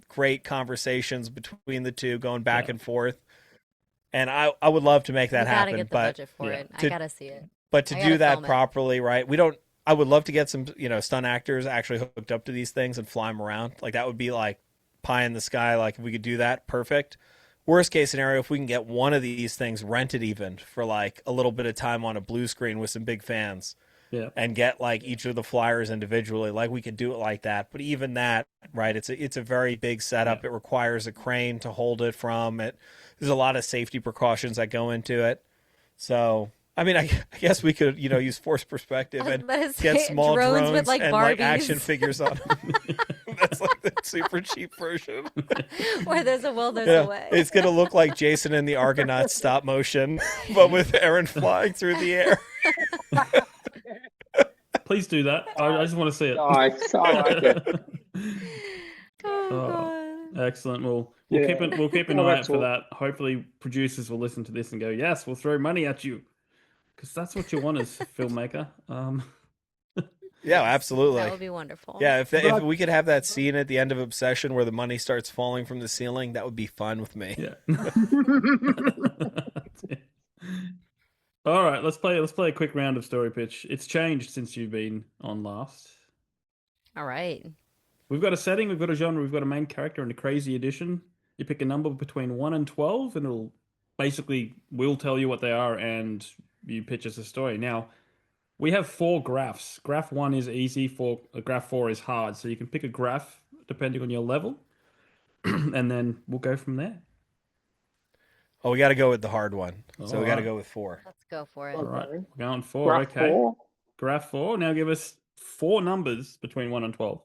[SPEAKER 4] great conversations between the two going back and forth. And I would love to make that happen.
[SPEAKER 5] Get the budget for it. I gotta see it.
[SPEAKER 4] But to do that properly, right? I would love to get some, stunt actors actually hooked up to these things and fly them around. That would be pie in the sky. If we could do that, perfect. Worst case scenario, if we can get one of these things rented even for a little bit of time on a blue screen with some big fans, and get each of the flyers individually, we could do it like that. But even that, right? It's a very big setup. It requires a crane to hold it from it. There's a lot of safety precautions that go into it. So. I mean, I guess we could, use force perspective and get small drones
[SPEAKER 5] with
[SPEAKER 4] and
[SPEAKER 5] Barbies.
[SPEAKER 4] action figures on them. That's the super cheap version.
[SPEAKER 5] Where there's a will, there's a way.
[SPEAKER 4] It's going to look like Jason and the Argonauts stop motion, but with Erin flying through the air.
[SPEAKER 2] Please do that. I just want to see it.
[SPEAKER 3] Nice. I like it.
[SPEAKER 5] God.
[SPEAKER 2] Excellent. We'll keep an eye out for that. Hopefully producers will listen to this and go, yes, we'll throw money at you. Because that's what you want as a filmmaker.
[SPEAKER 4] Yeah, absolutely.
[SPEAKER 5] That would be wonderful.
[SPEAKER 4] Yeah, if we could have that scene at the end of Obsession where the money starts falling from the ceiling, that would be fun with me.
[SPEAKER 2] Yeah. All right, let's play a quick round of story pitch. It's changed since you've been on last.
[SPEAKER 5] All right.
[SPEAKER 2] We've got a setting, we've got a genre, we've got a main character and a crazy addition. You pick a number between 1 and 12, and we'll tell you what they are, and you pitch us a story. Now, we have 4 graphs. Graph 1 is easy, graph 4 is hard. So you can pick a graph depending on your level, and then we'll go from there.
[SPEAKER 4] Oh, we got to go with the hard one. So we got to go with 4.
[SPEAKER 5] Let's go for it.
[SPEAKER 2] All right, we're going 4.
[SPEAKER 3] Graph
[SPEAKER 2] okay.
[SPEAKER 3] 4.
[SPEAKER 2] Graph 4. Now give us 4 numbers between 1 and 12.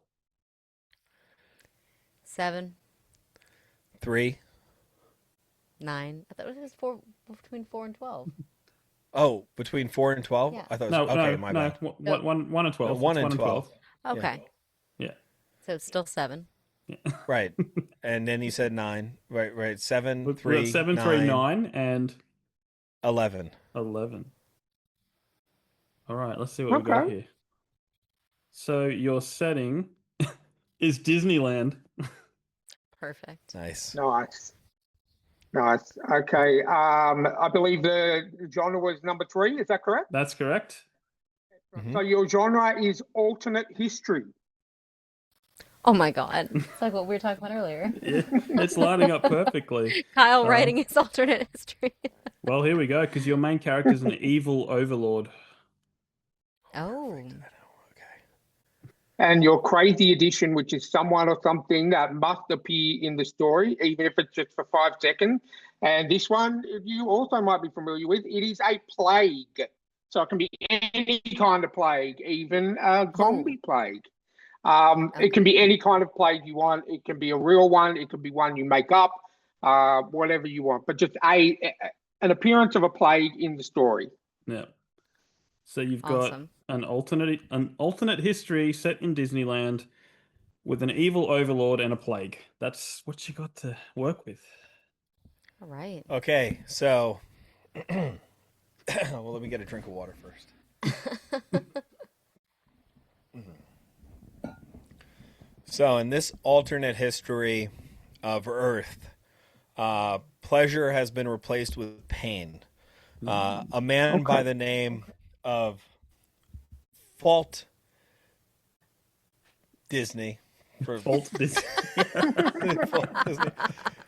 [SPEAKER 5] 7.
[SPEAKER 4] 3.
[SPEAKER 5] 9. I thought it was between 4 and 12.
[SPEAKER 4] Oh, between 4 and 12?
[SPEAKER 5] Yeah.
[SPEAKER 4] I thought it was, okay, my bad.
[SPEAKER 2] 1 and 12.
[SPEAKER 4] No, 1 and 12.
[SPEAKER 5] Okay.
[SPEAKER 2] Yeah.
[SPEAKER 5] So it's still 7.
[SPEAKER 2] Yeah.
[SPEAKER 4] Right. And then you said 9. Right. 7, 3,
[SPEAKER 2] We're at 7, 3, 9, and
[SPEAKER 4] 11.
[SPEAKER 2] 11. All right, let's see what we've got here. So your setting is Disneyland.
[SPEAKER 5] Perfect.
[SPEAKER 4] Nice.
[SPEAKER 3] Nice. Okay. I believe the genre was number 3. Is that correct?
[SPEAKER 2] That's correct.
[SPEAKER 3] So your genre is alternate history.
[SPEAKER 5] Oh my God. It's like what we were talking about earlier.
[SPEAKER 2] Yeah, it's lining up perfectly.
[SPEAKER 5] Kyle writing his alternate history.
[SPEAKER 2] Well, here we go, because your main character is an evil overlord.
[SPEAKER 5] Oh.
[SPEAKER 3] And your crazy addition, which is someone or something that must appear in the story, even if it's just for 5 seconds. And this one, you also might be familiar with. It is a plague. So it can be any kind of plague, even a zombie plague. It can be any kind of plague you want. It can be a real one. It could be one you make up, whatever you want. But just an appearance of a plague in the story.
[SPEAKER 2] Yeah. So you've got an alternate history set in Disneyland with an evil overlord and a plague. That's what you got to work with.
[SPEAKER 5] All right.
[SPEAKER 4] Okay, so well, let me get a drink of water first. So, in this alternate history of Earth, pleasure has been replaced with pain. A man by the name of Walt Disney,
[SPEAKER 2] Walt Disney.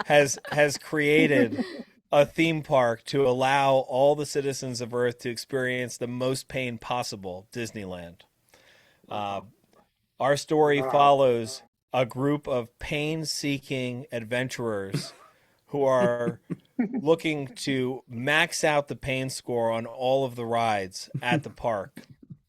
[SPEAKER 4] has created a theme park to allow all the citizens of Earth to experience the most pain possible, Disneyland. Our story follows a group of pain-seeking adventurers who are looking to max out the pain score on all of the rides at the park.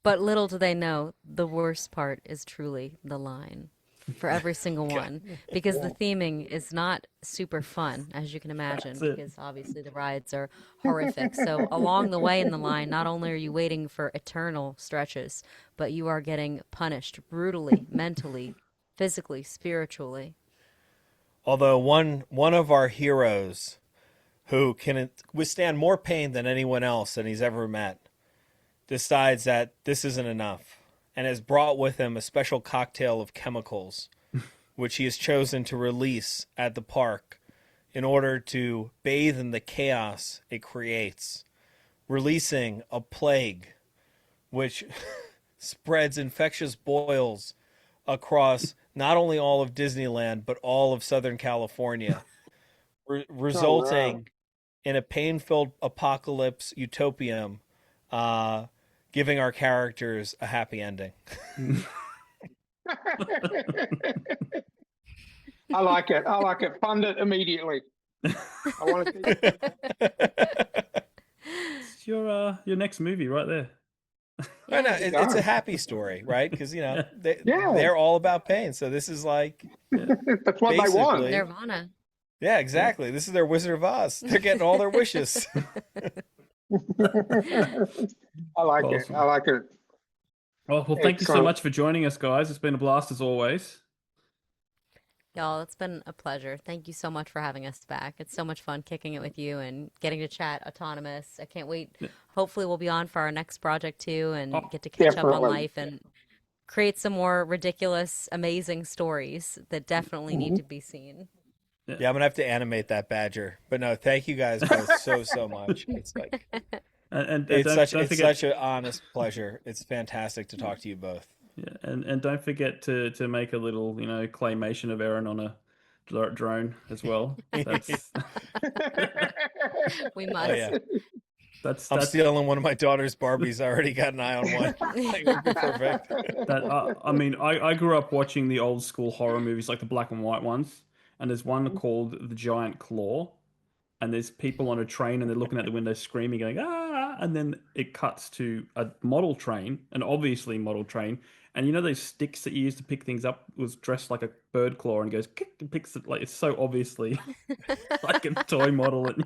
[SPEAKER 5] But little do they know, the worst part is truly the line for every single one, because the theming is not super fun, as you can imagine, because obviously the rides are horrific. So along the way in the line, not only are you waiting for eternal stretches, but you are getting punished brutally, mentally, physically, spiritually.
[SPEAKER 4] Although one of our heroes, who can withstand more pain than anyone else that he's ever met, decides that this isn't enough and has brought with him a special cocktail of chemicals, which he has chosen to release at the park in order to bathe in the chaos it creates, releasing a plague which spreads infectious boils across not only all of Disneyland, but all of Southern California, resulting in a pain-filled apocalypse utopium, giving our characters a happy ending.
[SPEAKER 3] I like it. I like it. Fund it immediately. I want to see
[SPEAKER 2] It's your next movie right there.
[SPEAKER 4] I know, it's a happy story, right? Because, they're all about pain. So this is like...
[SPEAKER 3] That's what they want.
[SPEAKER 5] Nirvana.
[SPEAKER 4] Yeah, exactly. This is their Wizard of Oz. They're getting all their wishes.
[SPEAKER 3] I like it. I like it.
[SPEAKER 2] Well, thank you so much for joining us, guys. It's been a blast as always.
[SPEAKER 5] Y'all, it's been a pleasure. Thank you so much for having us back. It's so much fun kicking it with you and getting to chat autonomous. I can't wait. Hopefully we'll be on for our next project too and get to catch up on life and create some more ridiculous, amazing stories that definitely need to be seen.
[SPEAKER 4] Yeah, I'm going to have to animate that badger. But no, thank you guys both so much. It's like... it's such an honest pleasure. It's fantastic to talk to you both.
[SPEAKER 2] Yeah, and don't forget to make a little claymation of Erin on a drone as well. That's...
[SPEAKER 5] We must.
[SPEAKER 4] Oh, yeah.
[SPEAKER 2] That's
[SPEAKER 4] I'm stealing one of my daughter's Barbies. I already got an eye on one. It would be perfect.
[SPEAKER 2] I grew up watching the old school horror movies, like the black and white ones, and there's one called The Giant Claw. And there's people on a train and they're looking at the window screaming, going, ah! And then it cuts to a model train, an obviously model train. And you know those sticks that you use to pick things up was dressed like a bird claw and goes, kick, and picks it. Like, it's so obviously like a toy model. And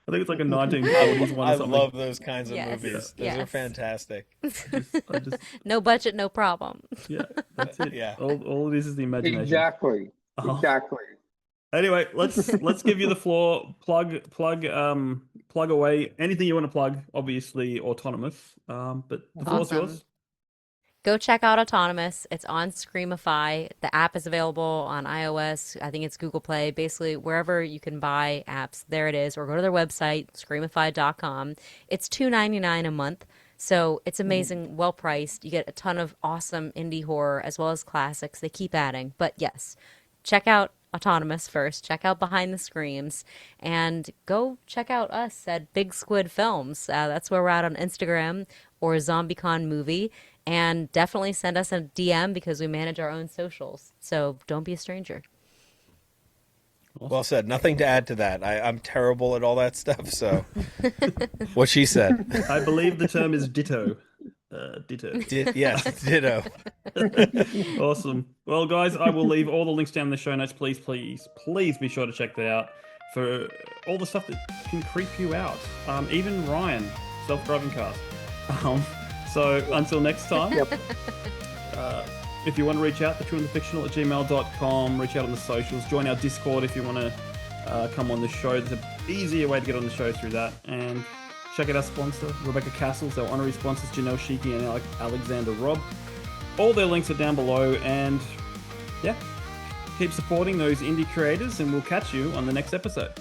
[SPEAKER 2] I think it's like a 1940s one or something.
[SPEAKER 4] I love those kinds of movies. Those are fantastic.
[SPEAKER 5] No budget, no problem.
[SPEAKER 2] Yeah, that's it.
[SPEAKER 4] Yeah.
[SPEAKER 2] All it is the imagination.
[SPEAKER 3] Exactly. Exactly.
[SPEAKER 2] Anyway, let's give you the floor. Plug away anything you want to plug. Obviously, autonomous. But the floor's yours.
[SPEAKER 5] Go check out Autonomous. It's on Screamify. The app is available on iOS. I think it's Google Play. Basically, wherever you can buy apps, there it is. Or go to their website, screamify.com. It's $2.99 a month. So it's amazing, well priced. You get a ton of awesome indie horror as well as classics. They keep adding. But yes, check out Autonomous first. Check out Behind the Screams. And go check out us at Big Squid Films. That's where we're at on Instagram, or ZombieCon Movie. And definitely send us a DM because we manage our own socials. So don't be a stranger.
[SPEAKER 4] Well said. Nothing to add to that. I'm terrible at all that stuff, so what she said.
[SPEAKER 2] I believe the term is ditto. Ditto.
[SPEAKER 4] Yes, ditto.
[SPEAKER 2] Awesome. Well, guys, I will leave all the links down in the show notes. Please be sure to check that out for all the stuff that can creep you out. Even Ryan, self-driving cars. So until next time, if you want to reach out, thetrueandthefictional at gmail.com, reach out on the socials, join our Discord if you want to come on the show. There's an easier way to get on the show through that. And check out our sponsor, Rebecca Castles, our honorary sponsors, Janelle Schiecke and Alexander Robb. All their links are down below. And yeah, keep supporting those indie creators, and we'll catch you on the next episode.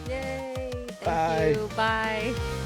[SPEAKER 5] Yay! Thank
[SPEAKER 4] Bye.
[SPEAKER 5] you. Bye.